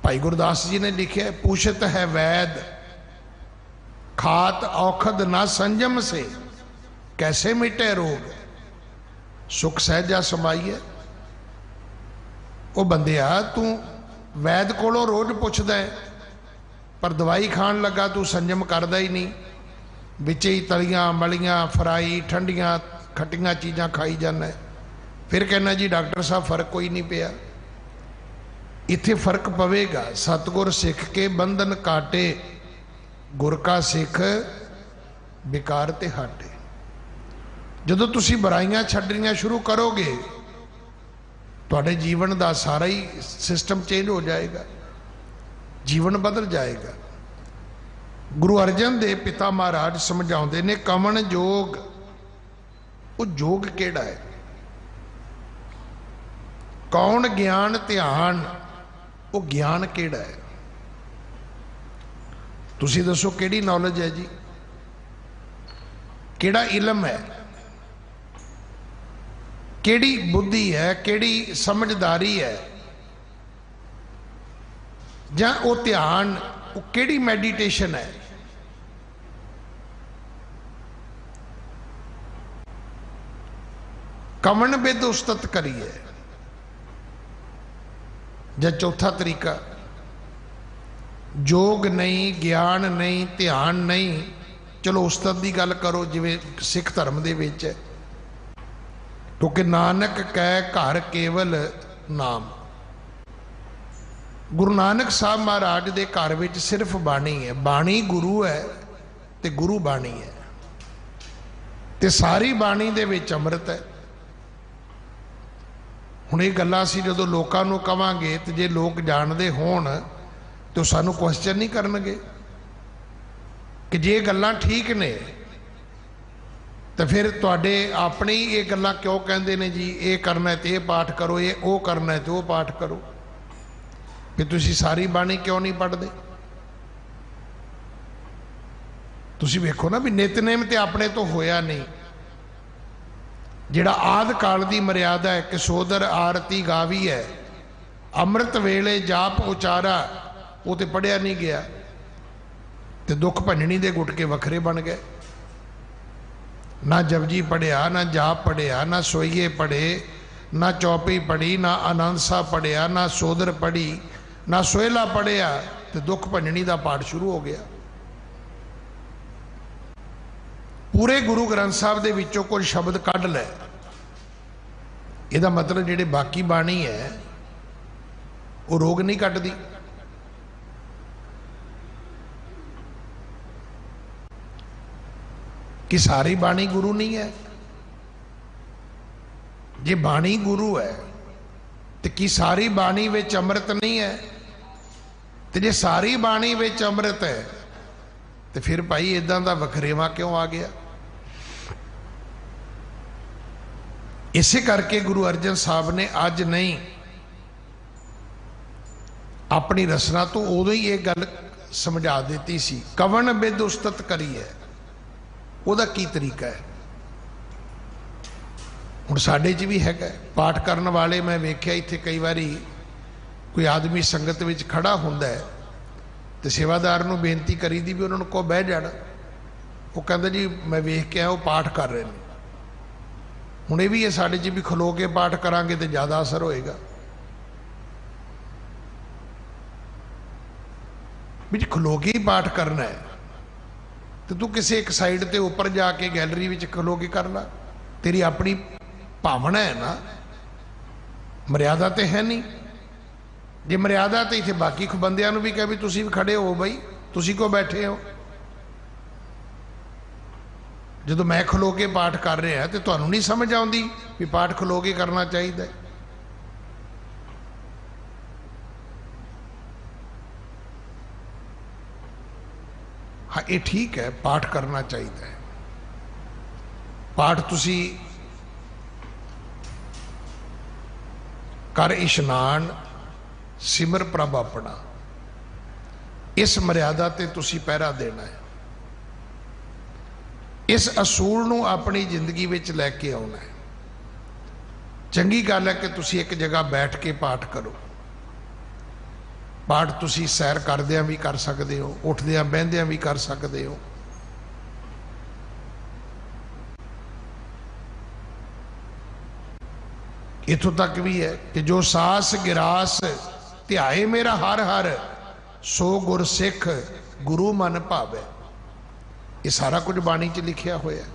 भाई गुरदास जी ने लिखे, पूछत है वैद खात औखद ना संयम से, कैसे मिटे रोग सुख सहजा समाइए। वो बंदिया तू वैद कोलों रोज पुछदा है पर दवाई खान लगा तू संयम करदा ही नहीं। विच ही तलियां मलियां फ्राई ठंडियां खट्टियां चीज़ां खाई जाना है। फिर कहना जी डॉक्टर साहब फर्क कोई नहीं पिया। इत्थे फर्क पवेगा। सतगुर सिख के बंधन काटे, गुर का सिख बेकार ते हाटे। जदों तुसी बुराइयां छड्डणियां शुरू करोगे तुहाडे जीवन का सारा ही सिस्टम चेंज हो जाएगा, जीवन बदल जाएगा। गुरु अर्जन देव पिता महाराज समझाते ने कमन जोग, वो जोग केड़ा है? कौन ज्ञान ध्यान, वो ज्ञान केड़ा है? तुसी दसो केड़ी नॉलेज है जी? केड़ा इलम है? केड़ी बुद्धि है? केड़ी समझदारी है? जां वो ध्यान, वो केड़ी मैडिटेशन है? कमन बिद उस्तत करिए। या चौथा तरीका, जोग नहीं, ज्ञान नहीं, ध्यान नहीं, चलो उस्तत की गल करो जिवें सिख धर्म दे विच है। क्योंकि नानक कै घर केवल नाम। गुरु नानक साहब महाराज दे घर विच सिर्फ बाणी है। बाणी गुरु है ते गुरु बाणी है, ते सारी बाणी दे विच अमृत है। ਹੁਣ ਇਹ ਗੱਲਾਂ ਅਸੀਂ ਜਦੋਂ ਲੋਕਾਂ ਨੂੰ ਕਵਾਂਗੇ ਤੇ ਜੇ ਲੋਕ ਜਾਣਦੇ ਹੋਣ ਤੇ ਸਾਨੂੰ ਕੁਐਸਚਨ ਨਹੀਂ ਕਰਨਗੇ ਕਿ ਜੇ ਇਹ ਗੱਲਾਂ ਠੀਕ ਨੇ तो फिर तुहाडे अपने ही ये गल्लां क्यों कहते हैं जी ये करना है तो ये पाठ करो, ये वो करना है तो वो पाठ करो। फिर तुसी सारी बाणी क्यों नहीं पढ़ते? तुसी वेखो ना भी नितनेम तो अपने तो होया नहीं। जिहड़ा आद काल की मर्यादा है कि सोदर आरती गावी है, अमृत वेले जाप उचारा, वो तो पढ़िया नहीं गया तो दुख भंजनी दे गुटके वखरे बन गए। ना जपजी पढ़िया, ना जाप पढ़िया, ना सोईए पढ़े, ना चौपी पढ़ी, ना आनंद साहब पढ़िया, ना सोदर पढ़ी, ना सोहला पढ़िया तो दुख भंजनी का पाठ शुरू हो गया। पूरे गुरु ग्रंथ साहब के विचों कुछ शब्द कढ़ लै, इहदा मतलब जिहड़े बाकी बाणी है वो रोग नहीं कटदी। कि सारी बाणी गुरु नहीं है? जे बाणी गुरु है तो कि सारी बाणी विच अमृत नहीं है? तो जे सारी बाणी विच अमृत है तो फिर भाई इदां दा वखरेवा क्यों आ गया? इसे करके गुरु अर्जन साहब ने अज नहीं अपनी रचना तो उदों ही ये गल समझा दी सी, कवन बिद उस्तत करी है, ਉਹਦਾ ਕੀ तरीका है। ਹੁਣ ਸਾਡੇ 'ਚ ਵੀ ਹੈਗਾ ਪਾਠ ਕਰਨ ਵਾਲੇ। मैं वेख्या इत्थे कई बारी कोई आदमी संगत विच खड़ा हुंदा है तो सेवादार नूं बेनती करी दी भी उन्होंने को बह जाना। वो कहता जी मैं वेख के आया वो पाठ कर रहे हैं। हुण ये भी है साडे 'च भी खलो के पाठ करांगे तो ज़्यादा असर होएगा। भी खलो के ही पाठ करना है तो तू किसी एक साइड ते ऊपर जाके गैलरी में खलो के कर ला। तेरी अपनी भावना है ना, मर्यादा तो है नहीं। जे मर्यादा तो इतने बाकी बंदियां भी कह भी तुसी भी खड़े हो, बई तुसी को बैठे हो। जो मैं खलो के पाठ कर रहा तो तुहानू नहीं समझ आती भी पाठ खलो के करना चाहिए। हाँ ये ठीक है, पाठ करना चाहिए। पाठ तुसी कर इशनान सिमर प्रभ अपना, इस मर्यादा ते तुसी पहरा देना है। इस असूल नूं अपनी जिंदगी विच लैके आउणा है। चंगी गल है कि तुसी एक जगह बैठ के पाठ करो। पाठ तुसी सैर करदियां भी कर सकते हो, उठदियां बहदियां भी कर सकते हो। इथों तक भी है कि जो सास गिरास ध्याए मेरा हर हर, सो गुर सिख गुरु मन भावे। ये सारा कुछ बाणी च लिखिया होया।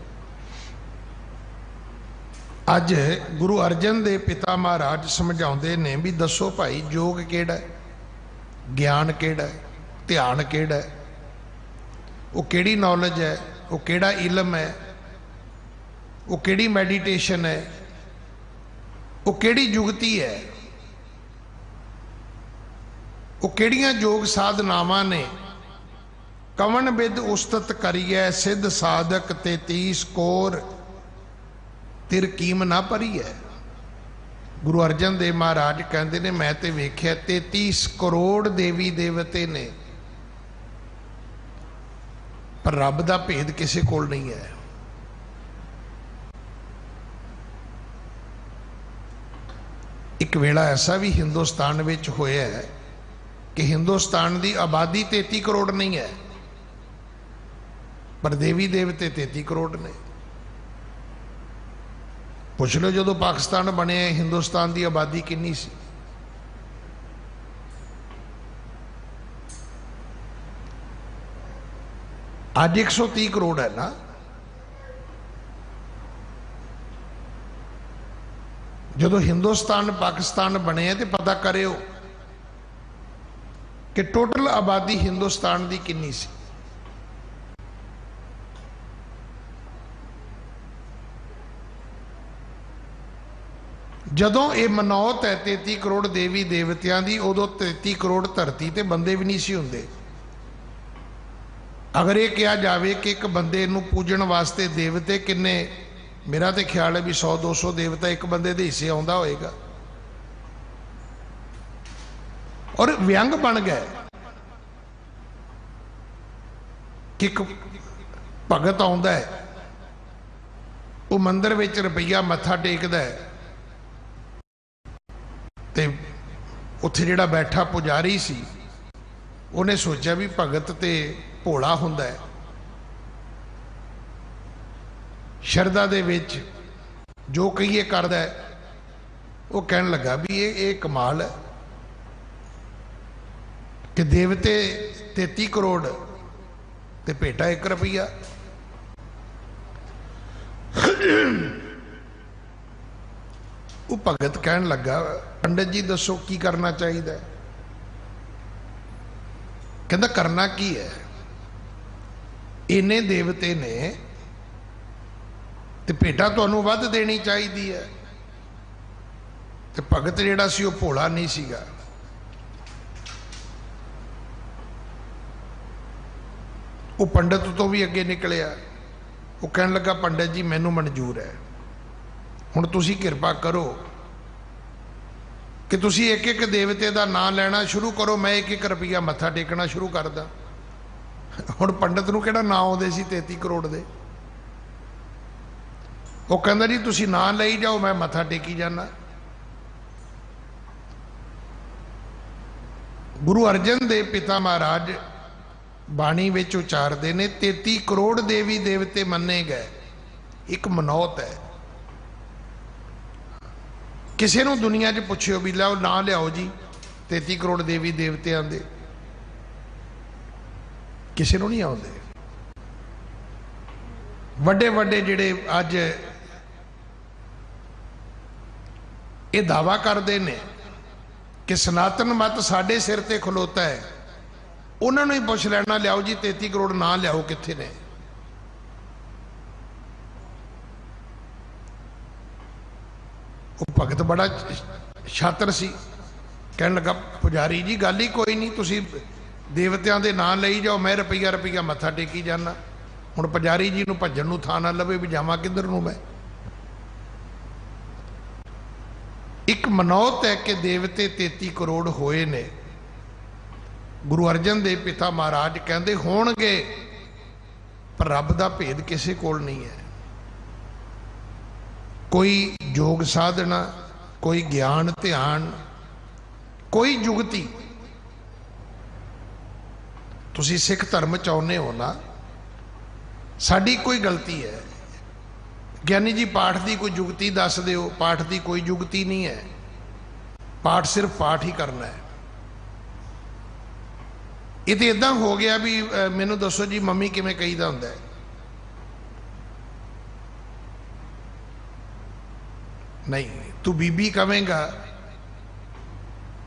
अज गुरु अर्जन दे पिता महाराज समझाउंदे ने भी दसो भाई जोग केड़ा है, ज्ञान केड़ा है, ध्यान केड़ा है, वो केड़ी नॉलेज है, वो केड़ा इलम है, वो केड़ी मैडिटेशन है, वो केड़ी जुगती है, वो केड़ियां योग साधनावां ने। कवन बिद उस्तत करिए सिद्ध साधक 33 कोर तिर कीम ना भरी है। गुरु अर्जन देव महाराज कहते ने मैं तो वेख्या 33 करोड़ देवी देवते ने, पर रब दा भेद किसी कोल नहीं है। एक वेला ऐसा भी हिंदुस्तान विच होया है कि हिंदुस्तान की आबादी 33 करोड़ नहीं है, पर देवी देवते 33 करोड़ ने। पुछ लो जो पाकिस्तान बने हिंदुस्तान की आबादी कितनी सी? आज 130 करोड़ है ना। जो हिंदुस्तान पाकिस्तान बने तो पता करो कि टोटल आबादी हिंदुस्तान की कितनी सी। जदों ये मनौत है 33 करोड़ देवी देवतियां दी, उदों 33 करोड़ धरती ते बंदे भी नहीं सी हुंदे। अगर ये कहा जाए कि एक बंदे नूं पूजन वास्ते देवते किन्ने, मेरा तो ख्याल है भी 100-200 देवता एक बंदे दे हिस्से आउंदा होएगा। और व्यंग बन गए कि एक भगत आउंदा है, वो मंदिर विच रुपया मत्था टेकदा है, ते उत्थे जिहड़ा बैठा पुजारी सी उन्हें सोचा भी भगत ते भोला हुंदा है, शरदा दे विच जो कहिए करदा है। वो कहन लगा भी ये कमाल है कि देवते 33 करोड़ ते भेटा 1 रुपया। वो भगत कहन लगा, पंडित जी दसो की करना चाहिए। कहता करना की है, इन्ने देवते ने ते भेटा तुहानू वध देनी चाहिए है। ते भगत जिहड़ा सी वो भोला नहीं सीगा। वो पंडित तो भी अगे निकलिया। वो कहन लगा पंडित जी मैनू मंजूर है, हुण तुसीं किरपा करो कि तुसीं एक एक देवते का नाम लेना शुरू करो, मैं 1-1 रुपया मत्था टेकना शुरू कर दा। हुण पंडित नूं किहड़ा नाम आउंदे सी 33 करोड़ दे। वो कहंदा जी तुसीं नाम लई जाओ, मैं मत्था टेकी जाना। गुरु अर्जन देव पिता महाराज बाणी विच उचारदे ने 33 करोड़ देवी देवते मन्ने गए, एक मनौत है। किसी नूं दुनिया च पुछियो भी लाओ ना लियाओ जी 33 करोड़ देवी देवतियां दे, किसी नूं नहीं आउंदे। वड्डे वड्डे जिहड़े अज ये दावा करते हैं कि सनातन मत साडे सिर ते खलोता है, उन्होंने ही पुछ लेना लियाओ जी 33 करोड़ ना लियाओ कित्थे ने। वो भगत बड़ा छात्र सी, कहने लगा पुजारी जी गल ही कोई नहीं, तुसी देवतियां दे नाम लई जाओ, मैं रुपया रुपया मत्था टेकी जाना। हुण पुजारी जी नूं भज्जण नूं थां ना लवे भी जावां किधर नूं मैं। एक मनौत है कि देवते 33 करोड़ होए ने। गुरु अर्जन देव पिता महाराज कहते होणगे, पर रब दा भेद किसी कोल नहीं है। कोई योग साधना, कोई ज्ञान ध्यान, कोई जुगती। तुसी सिख धर्म चाहुंदे हो ना, साडी कोई गलती है। ज्ञानी जी पाठ की कोई जुगती दस दिओ, पाठ की कोई जुगती नहीं है, पाठ सिर्फ पाठ ही करना है। ये तो इदा हो गया भी मैनू दसो जी मम्मी किवें कहीदा हुंदा है। नहीं, तू बीबी कवेंगा,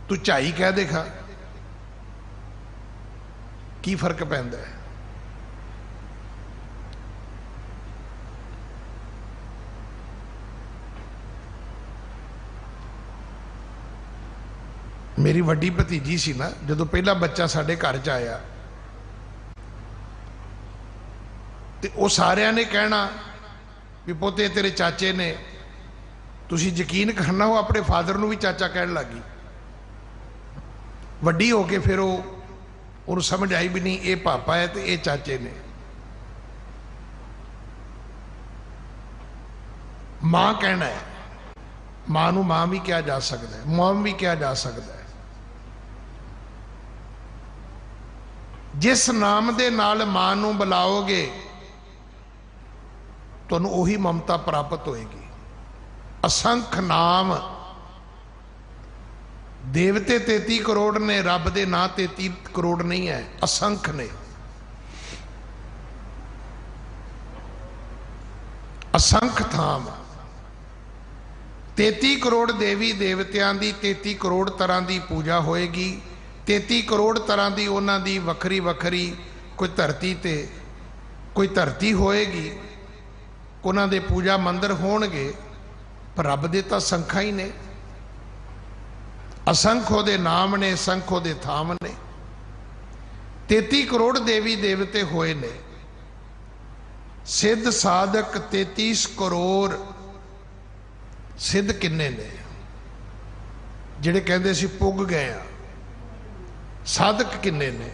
तू झाई कह देखा, की फर्क पैंदा है। मेरी वड्डी भतीजी सी ना, जो पहला बच्चा साडे घर च आया तो वो सारिਆਂ ने कहना भी पोते तेरे चाचे ने, तुसी यकीन करना वो अपने फादर नूं भी चाचा कहन लगी। वड्डी हो के फिर वो समझ आई भी नहीं ये पापा है तो ये चाचे ने। मां कहना है, मां नूं मां भी कहा जा सकता है, मॉम भी कहा जा सकता है। जिस नाम दे नाल मां नूं बुलाओगे तुहानूं उही ममता प्राप्त होएगी। असंख नाम, देवते 33 करोड़ ने, रब दे नां 33 करोड़ नहीं है, असंख ने। असंख थाम 33 करोड़ देवी देवतियां दी 33 करोड़ तरह की पूजा होएगी। 33 करोड़ तरह की उन्हां दी वखरी वखरी, कोई धरती ते कोई धरती होएगी, उन्हां दे पूजा मंदिर होणगे, पर रब दे तां संखां ही ने, असंख उहदे नाम ने, असंख उहदे थाम ने। 33 करोड़ देवी देवते होए ने, सिद्ध साधक 33 करोड़। सिद्ध किन्ने ने? जिहड़े कहंदे सी पुग गए आ। साधक किन्ने ने?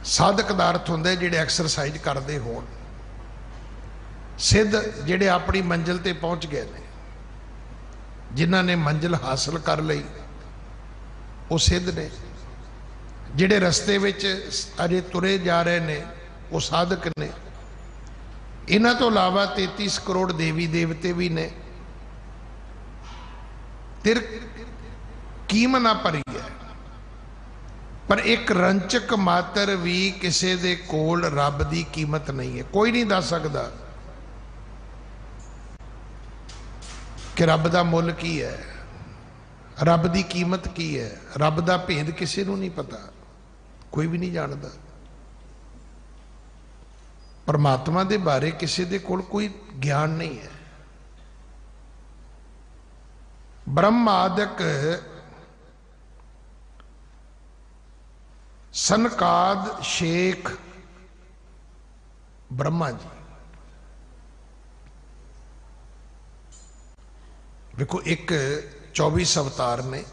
साधक दा अर्थ हुंदा जिहड़े एक्सरसाइज करते होण। सिद्ध जिहड़े अपनी मंजिल ते पहुंच गए ने, जिन्हां ने मंजिल हासिल कर लई, वो सिद्ध ने। जिहड़े रस्ते विच अजे तुरे जा रहे ने, वो साधक ने। इन्हां तो इलावा 33 करोड़ देवी देवते भी ने। तिर कीम ना भरी है, पर एक रंचक मात्र भी किसी दे कोल रब दी कीमत नहीं है। कोई नहीं दस सकदा कि रब दा मुल की है, रब दी कीमत की है। रब दा भेद किसी नूं नहीं पता, कोई भी नहीं जानता। परमात्मा दे बारे किसी दे कोल कोई ज्ञान नहीं है। ब्रह्मादक सनकाद शेख ब्रह्मा जी, देखो एक 24 अवतार ने,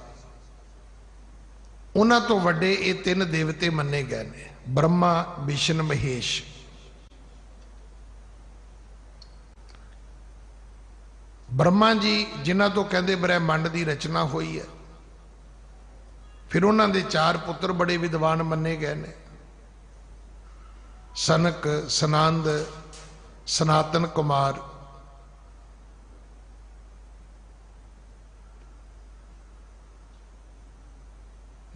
उन्हां तो वड्डे ये 3 देवते मन्ने गए ने, ब्रह्मा विष्णु महेश। ब्रह्मा जी जिन्हां तो कहते ब्रह्मंड की रचना हुई है। फिर उन्हां दे 4 पुत्र बड़े विद्वान मन्ने गए ने, सनक, सनंद, सनातन कुमार।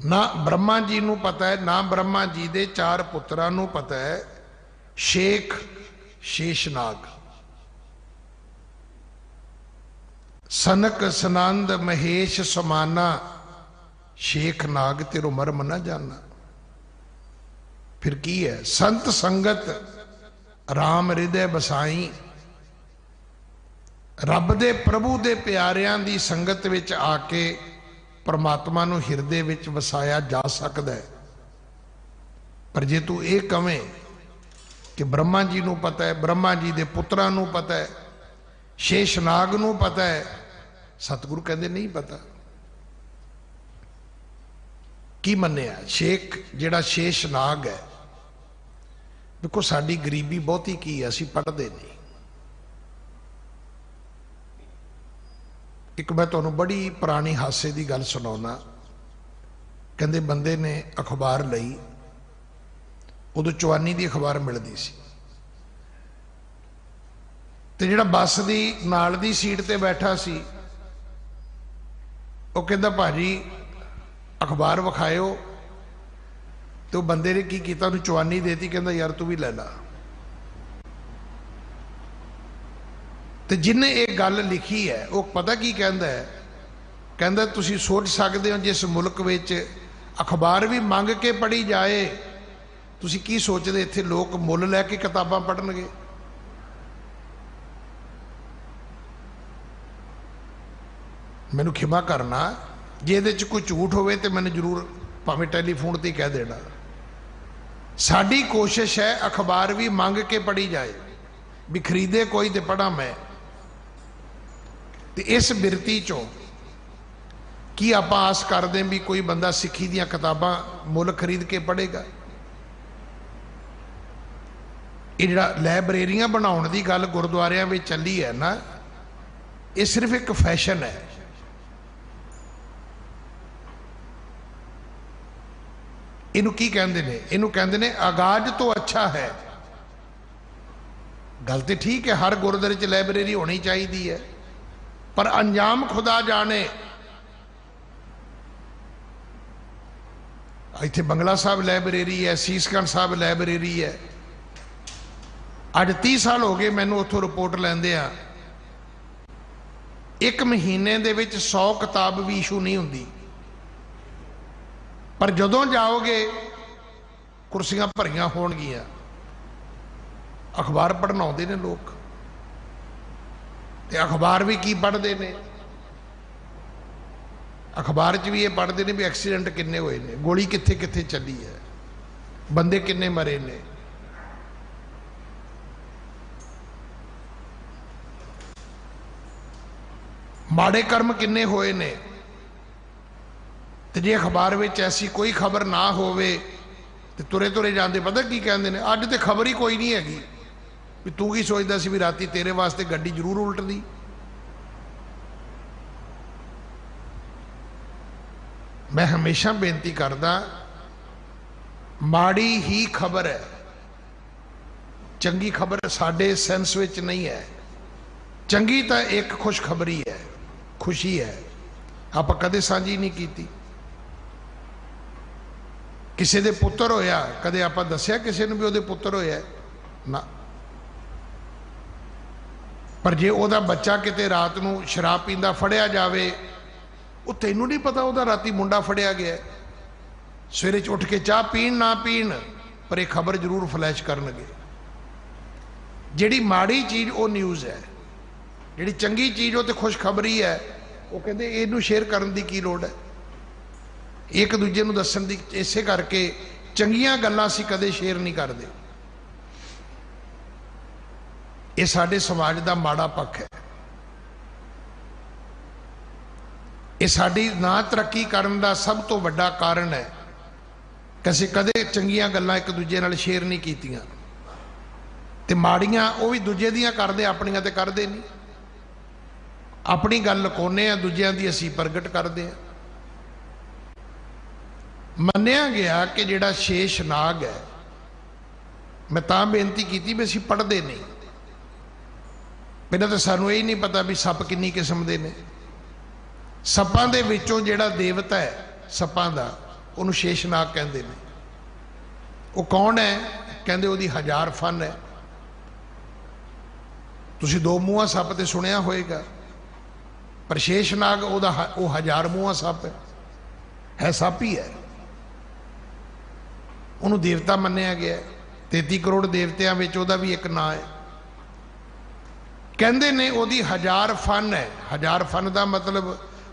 ना ब्रह्मा जी नूं पता है, ना ब्रह्मा जी दे 4 पुत्रां नूं पता है शेख शेषनाग। सनक, सनंद, महेश, समाना, शेख नाग तेरो मर्म ना जाना। फिर की है? संत संगत राम हृदय बसाई। रब दे प्रभु दे प्यारियां दी संगत विच आके परमात्मा नूं हिरदे विच वसाया जा सकदा है। पर जे तू ये कवें कि ब्रह्मा जी नूं पता है, ब्रह्मा जी दे पुत्रां नूं पता है, शेषनाग नूं पता है, सतगुरु कहते नहीं पता। की मन्निया? शेख जिहड़ा शेषनाग है। देखो साडी गरीबी बहुती की है, असीं पढ़दे नहीं। एक मैं तुहानूं बड़ी पुरानी हासे की गल सुणाउणा। कहंदे बंदे ने अखबार लई, उदों चवानी की अखबार मिलती सी, ते जिहड़ा बस दी नाल दी सीट ते बैठा सी, वो कहंदा भाजी अखबार विखायो। तो बंदे ने की कीता, उन्हें चवानी देती, कहंदा यार तू भी ले ला। ते जिन्हें ये गल लिखी है वो पता की कहंदा है? कहंदा तुसीं सोच सकते हो जिस मुल्क विच अखबार भी मंग के पढ़ी जाए, तुसीं की सोचदे इत्थे लोग मुल लैके किताबां पढ़नगे? मैनूं खिमा करना, जे इहदे च कोई झूठ होवे तो मैंने जरूर भावें टैलीफोन ते कह देना। साडी कोशिश है अखबार भी मंग के पढ़ी जाए, भी खरीदे कोई तो पढ़ा मैं। तो इस बिरती चों की आप आस करते हैं भी कोई बंदा सिक्खी दियां किताबां मुल खरीद के पढ़ेगा? ये जिहड़ा लाइब्रेरियां बनाउण दी गल गुरुद्वारियां विच चली है ना, ये सिर्फ एक फैशन है। इनू की कहंदे ने? इनू कहंदे ने आगाज तो अच्छा है। गल तो ठीक है, हर गुरुद्वारे च लाइब्रेरी होनी चाहिए है, पर अंजाम खुदा जाने। इत्थे बंगला साहब लाइब्रेरी है, सीसगंज साहब लाइब्रेरी है। अज 30 साल हो गए मैनू उत्थों रिपोर्ट लैंदे आ, एक महीने दे विच 100 किताब भी इशू नहीं हुंदी, पर जदों जाओगे कुर्सियां भरियां होणगियां। अखबार पढ़न आउंदे ने लोग। ते अखबार भी की पढ़ते ने, अखबार च भी ये पढ़ते हैं भी एक्सीडेंट किन्ने हुए ने, गोली कित्थे कित्थे चली है, बंदे किन्ने मरे ने। माड़े कर्म किन्ने होए ने। ते जे अखबार में ऐसी कोई खबर ना होवे ते तुरे तुरे जाते पता की कहते हैं, अज तो खबर ही कोई नहीं हैगी, भी तू की सोचता सी भी राती तेरे वास्ते गड्डी जरूर उल्टदी। मैं हमेशा बेनती करदा, माड़ी ही खबर है, चंगी खबर साडे सेंस विच नहीं है। चंगी तो एक खुशखबरी है, खुशी है, आप कदे साझी नहीं की। किसी दे पुत्र होया कदे आप दसिया किसी ने भी उहदे पुत्र होया ना। पर जे उहदा बच्चा किते रात नूं शराब पींदा फड़िया जावे, वो तैनूं नहीं पता उहदा राती मुंडा फड़िया गया, सवेरे उठ के चाह पीण ना पीण पर यह खबर जरूर फ्लैश करनगे। जिहड़ी माड़ी चीज़ वो न्यूज़ है, जिहड़ी चंगी चीज़ वो तो खुशखबरी है। वो कहते इनू शेयर करने की लोड़ है, एक दूजे नूं दस्सण दी। इसे करके चंगियां गल्लां असीं कदे शेयर नहीं करते। ये साडे समाज दा माड़ा पक्ष है। ये साडी ना तरक्की करन दा सब तो वड्डा कारण है कि असीं कदे चंगियां गल्लां एक दूजे नाल शेयर नहीं कीतियां, ते माड़ियां वो भी दूजे दियां करदे, अपनियां ते करदे नहीं। अपनी गल लुकाउने आ, दूजियां दी असीं प्रगट करदे आ। मन्निया गया कि जिहड़ा शेष नाग है, मैं तां बेनती की भी असीं पढ़दे नहीं। पहले तो सानूं यही नहीं पता भी सप किन्नी किस्म दे ने। सपां दे विचों जिहड़ा देवता है सपां दा, उहनूं शेष नाग कहंदे ने। वो कौन है? कहंदे उहदी 1000 फन है। तुसीं दो मूँहा सप ते सुनिया होएगा, पर शेष नाग वो 1000 मूँहा सप है सप ही है। उन्होंने देवता मन्निया गया, 33 करोड़ देवतियां विच उहदा भी एक नाम है। कहंदे ने उहदी 1000 फन है। 1000 फन का मतलब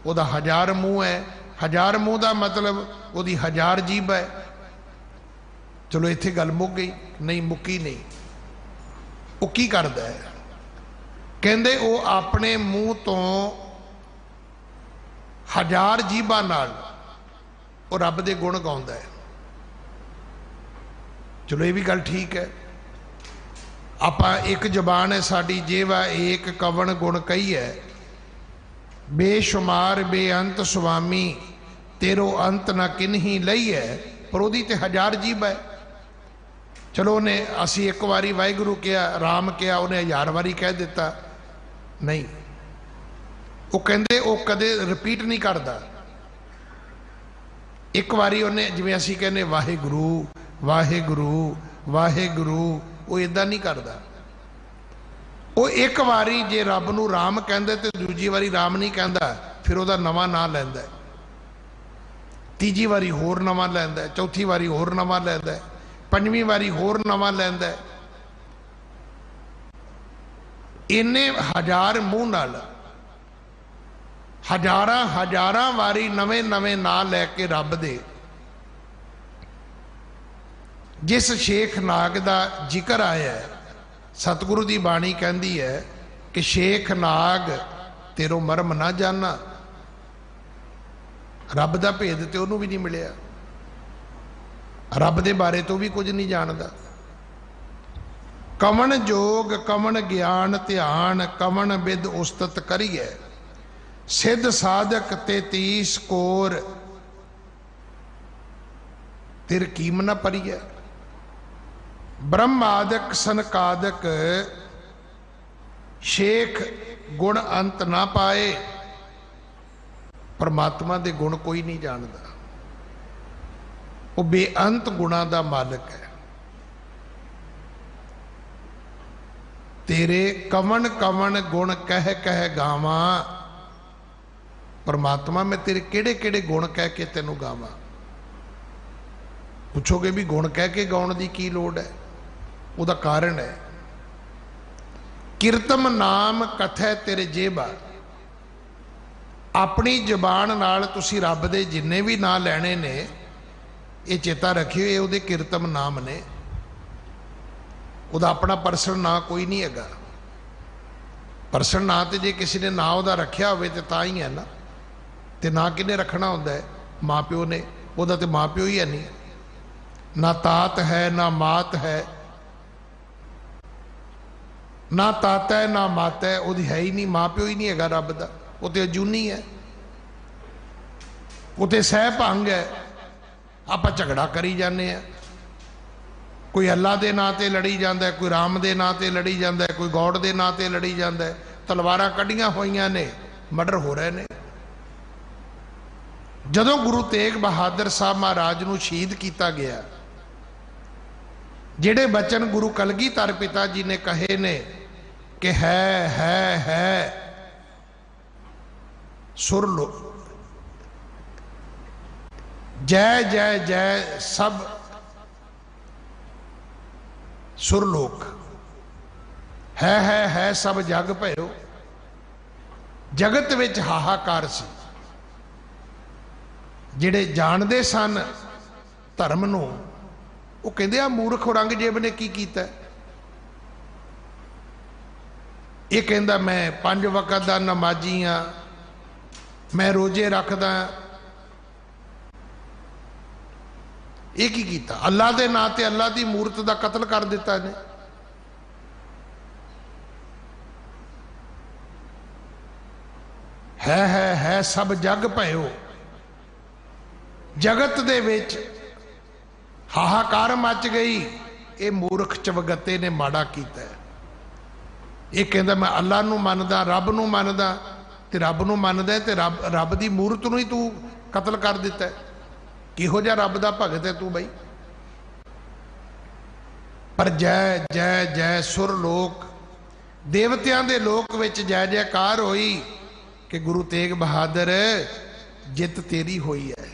उहदा 1000 मूँह है। 1000 मूँह का मतलब उहदी 1000 जीभ है। चलो इत्थे गल मुक गई? नहीं, मुक्की नहीं। वो की करदा है? कहंदे वो अपने मूँह तो 1000 जीभां नाल वो रब दे गुण गाउंदा है। चलो ये भी गल ठीक है। आपा एक जबान है साड़ी, जेवा एक कवन गुण कही है, बेशुमार बेअंत स्वामी तेरो अंत ना किन्ही लई है। पर उहदी ते 1000 जीभ है। चलो उन्हें असी एक बारी वाहिगुरू किया, राम किया, उन्हें 1000 बारी कह दिता। नहीं, वो कहते वो कदे रिपीट नहीं करता। एक बारी उन्हें जिवें असी कहने वाहिगुरू वाहिगुरू वाहिगुरू, वो इदा नहीं करता। वो एक बारी जे रब नूं राम कहंदा ते दूजी बारी राम नहीं कहंदा, फिर उहदा नवां नाम लैंदा है। तीजी बारी होर नवां लैंदा है, चौथी बारी होर नवां लैंदा है, पंजवीं बारी होर नवां लैंदा है। इन्ने 1000 मूँह नाल हजारां वारी नवे नवे नाम लैके रब दे। जिस शेख नाग का जिक्र आया है, सतगुरु की बाणी कहती है कि शेख नाग तेरो मरम ना जाना। रब का भेद तो उन्होंने भी नहीं मिलिया, रब के बारे तो भी कुछ नहीं जानता। कवन जोग कवन ज्ञान ध्यान कवन विद उस्तत करिए, सिद्ध साधक 33 कोर तिर कीम न परिए। ब्रह्मादक सनकादक शेख गुण अंत ना पाए। परमात्मा दे गुण कोई नहीं जानता, वो बेअंत गुणा दा मालिक है। तेरे कवन कवन गुण कह कह गावा। परमात्मा मैं तेरे केड़े केड़े गुण कह के तेनों गावा। पूछोगे भी गुण कह के गाउण दी की लोड़ है? उसका कारण है किरतम नाम कथै तेरे जेबा। अपनी जबान नाल तुसी रब दे जिन्ने भी नाम लैने ने ये चेता रखियो, ये उहदे किरतम नाम ने। उहदा अपना पर्सनल नाम कोई नहीं हैगा। पर्सनल नाम तो जे किसी ने नाम उहदा रखिया होवे ते तां ही है ना। ते ना किने रखना हुंदा है? माँ प्यो ने। उहदा ते माँ प्यो ही है नहीं, ना तात है ना मात है, ना ताता है ना माता है, उहदी है ही नहीं, माँ प्यो ही नहीं हैगा रब दा। वो तो अजूनी है, वो तो सह भंग है। आपां झगड़ा करी जाने हैं, कोई अल्लाह के नां ते लड़ी जाता है, कोई राम के नां ते लड़ी जाता है, कोई गॉड के नां ते लड़ी जाता है। तलवारां कढ़ियां होईयां ने, मर्डर हो रहे ने। जदों गुरु तेग बहादुर साहब महाराज नूं शहीद किया गया, जिहड़े बचन गुरु कलगीधर पिता जी ने कहे ने कि है सुर लो, जय जय जय सब सुरलोक, है सब जग भयो। जगत विच हाहाकार सी। जिहड़े जानदे सन धर्म नूं, वो कहंदे आ मूर्ख औरंगजेब ने की कीता। ये कहंदा मैं 5 वक्त दा नमाजी हाँ, मैं रोजे रखदा। ये की कीता? अल्लाह दे नां ते अल्लाह दी मूरत दा कतल कर दिता ने। है सब जग भयो। जगत दे विच हाहाकार मच गई। ये मूर्ख चवगते ने माड़ा कीता है। ये कहंदा मैं अल्लाह नूं मनदा, रब नूं मनदा, ते रब नूं मनदा है ते रब दी मूरत नूं ही तू कतल कर दिता है। किहो जिहा रब दा भगत है तू बई। पर जय जय जय सुर लोक, देवतियां दे लोक विच जय जयकार होई कि गुरु तेग बहादुर जित तेरी होई है।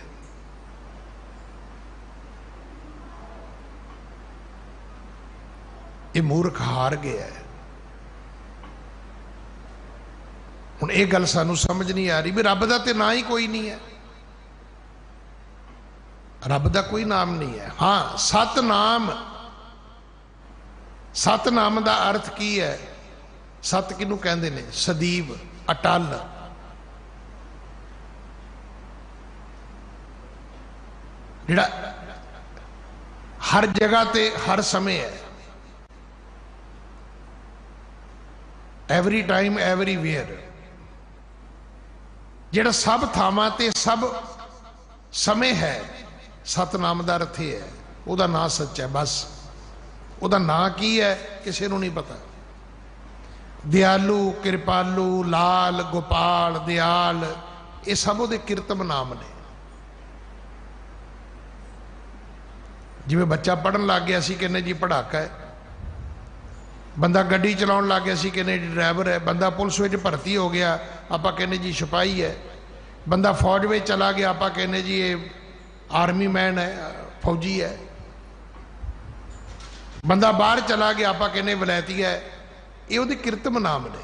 ये मूर्ख हार गया है। हुण ये गल सानू समझ नहीं आ रही भी रब दा ते ना ही कोई नहीं है। रब दा कोई नाम नहीं है। हाँ, सतनाम, सतनाम दा अर्थ की है? सत किनू कहंदे ने? सदीव, अटल। जिहड़ा हर जगह ते हर समय है, एवरी टाइम एवरीवेयर। जिहड़ा सब थावां ते सब समय है, सतनाम दा अर्थ है उहदा नाम सच है। बस उहदा नाम की है किसी नूं नहीं पता। दयालु, कृपालु, लाल, गोपाल, दयाल, ये सब उहदे किरतम नाम ने। जिवें बच्चा पढ़न लग गया सी कहने जी पढ़ाका है, बंदा गड्डी चलाउण लग गया सी कहने जी ड्राइवर है, बंदा पुलिस विच भर्ती हो गया आपां कहने जी सिपाही है, बंदा फौज में चला गया आपां कहने जी ये आर्मी मैन है, फौजी है, बंदा बाहर चला गया आपां कहने वलैती है। ये उहदे किरतम नाम ने।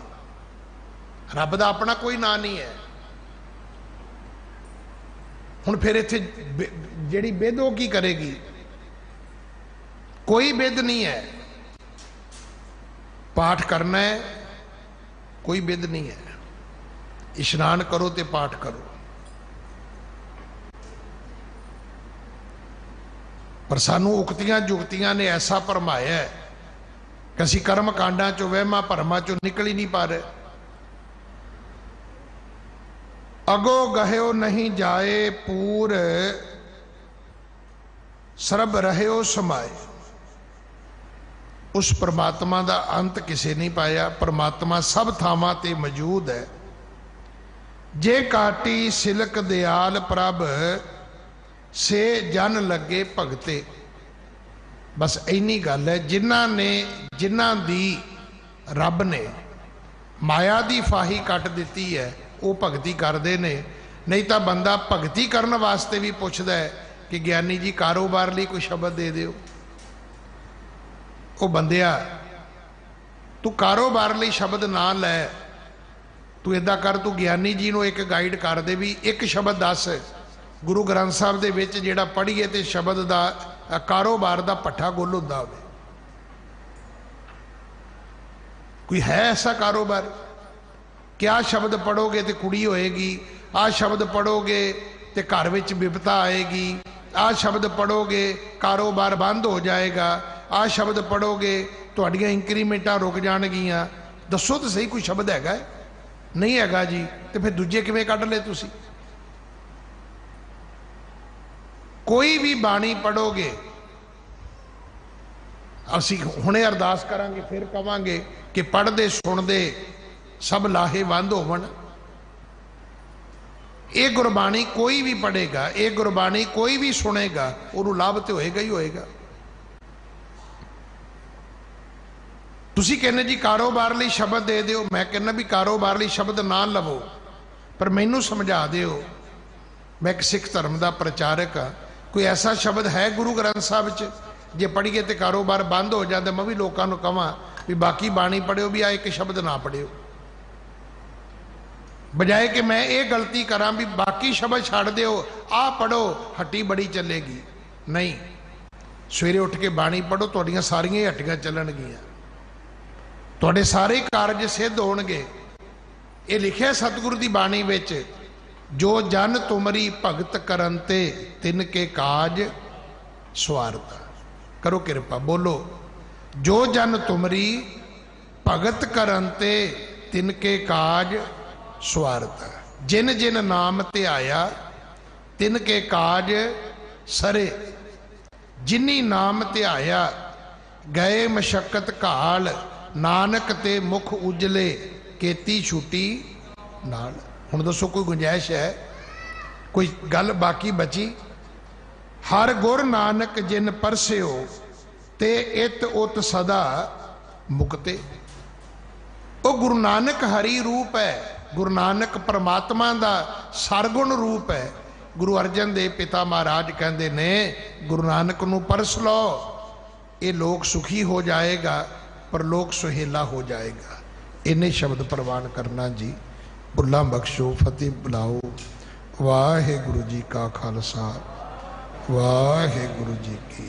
रब दा अपना कोई नाम नहीं है। हुण फिर इत्थे जिहड़ी बिध वो की करेगी? कोई बिध नहीं है। पाठ करना है, कोई बिध नहीं है। इशनान करो तो पाठ करो। पर सानू उक्तियां जुगतियां ने ऐसा भरमाया है कि असीं कर्म कांडां चों वहमां भरमां चों निकल ही नहीं पा रहे। अगो गह्यो नहीं जाए पूर, सरब रह्यो समाए। उस परमात्मा का अंत किसी नहीं पाया। परमात्मा सब थावां ते मौजूद है। जे काटी सिलक दयाल प्रभ, से जन लगे भगते। बस इन्नी गल है। जिन्हां दी रब ने माया की फाही कट दी है वो भगती करते ने। नहीं तो बंदा भगती करने वास्ते भी पुछदा है कि ज्ञानी जी कारोबार लिए कोई शब्द दे दिओ। वो बंदिया तू कारोबार लई शब्द ना लै, तू इदा कर, तू ज्ञानी जी नूं एक गाइड कर दे भी एक शब्द दस गुरु ग्रंथ साहब दे विच जिहड़ा पढ़ीए ते शब्द दा कारोबार दा पट्ठा गुल हुंदा होवे। कोई है ऐसा कारोबार? क्या शब्द पढ़ोगे तो कुड़ी होएगी, आ शब्द पढ़ोगे तो घर विच विपता आएगी, आ शब्द पढ़ोगे कारोबार बंद हो जाएगा, आ शब्द पढ़ोगे तुहाड़ियां इंक्रीमेंटां रुक जाणगियां। दसो तो सही कोई शब्द हैगा? नहीं हैगा जी। तो फिर दूजे किवें कढ ले तुसी? कोई भी बाणी पढ़ोगे, असी हुणे अरदास करांगे फिर कवांगे कि पढ़दे सुणदे सब लाहेवंद होवन। ये गुरबाणी कोई भी पढ़ेगा, ये गुरबाणी कोई भी सुनेगा, उन्होंने लाभ तो होएगा ही होएगा। तुसी कहने जी कारोबार लई शब्द दे दिओ, मैं कहना भी कारोबार लई शब्द ना लवो, पर मैनू समझा दिओ। मैं एक सिख धर्म का प्रचारक हाँ, कोई ऐसा शब्द है गुरु ग्रंथ साहब च जे पढ़िए तो कारोबार बंद हो जाता? मैं भी लोगों को कहां भी बाकी बाणी पढ़ियो, भी आ एक शब्द ना पढ़ियो, बजाए कि मैं ये गलती करा भी बाकी शब्द छड़ दिओ, आ पढ़ो हट्टी बड़ी चलेगी। नहीं, सवेरे उठ के बाणी पढ़ो, तुहाड़ियां सारियां हट्टियां चलणगियां, तुहाडे सारे कारज सिद्ध होणगे। ये लिखिया सतगुरु की बाणी विच, जो जन तुमरी भगत करन ते तिन के काज स्वारता। करो कृपा, बोलो, जो जन तुमरी भगत करन ते तिन के काज स्वारता। जिन जिन नाम ते आया तिन के काज सरे। जिनी नाम ते आया गए मशक्कत घाल, नानक ते मुख उजले केती छुटी नाल। हुण दसो कोई गुंजाइश है? कोई गल बाकी बची? हर गुर नानक जिन परसियो ते इत उत सदा मुक्ते। वो गुरु नानक हरि रूप है, गुरु नानक परमात्मा का सरगुण रूप है। गुरु अर्जन देव पिता महाराज कहते ने, गुरु नानक नूं परस लो, ये लोग सुखी हो जाएगा, पर लोग सुहेला हो जाएगा। इन्हें शब्द प्रवान करना जी। भुल्लां बख्शो, फतेह बुलाओ। वाहे गुरु जी का खालसा, वाहे गुरु जी की।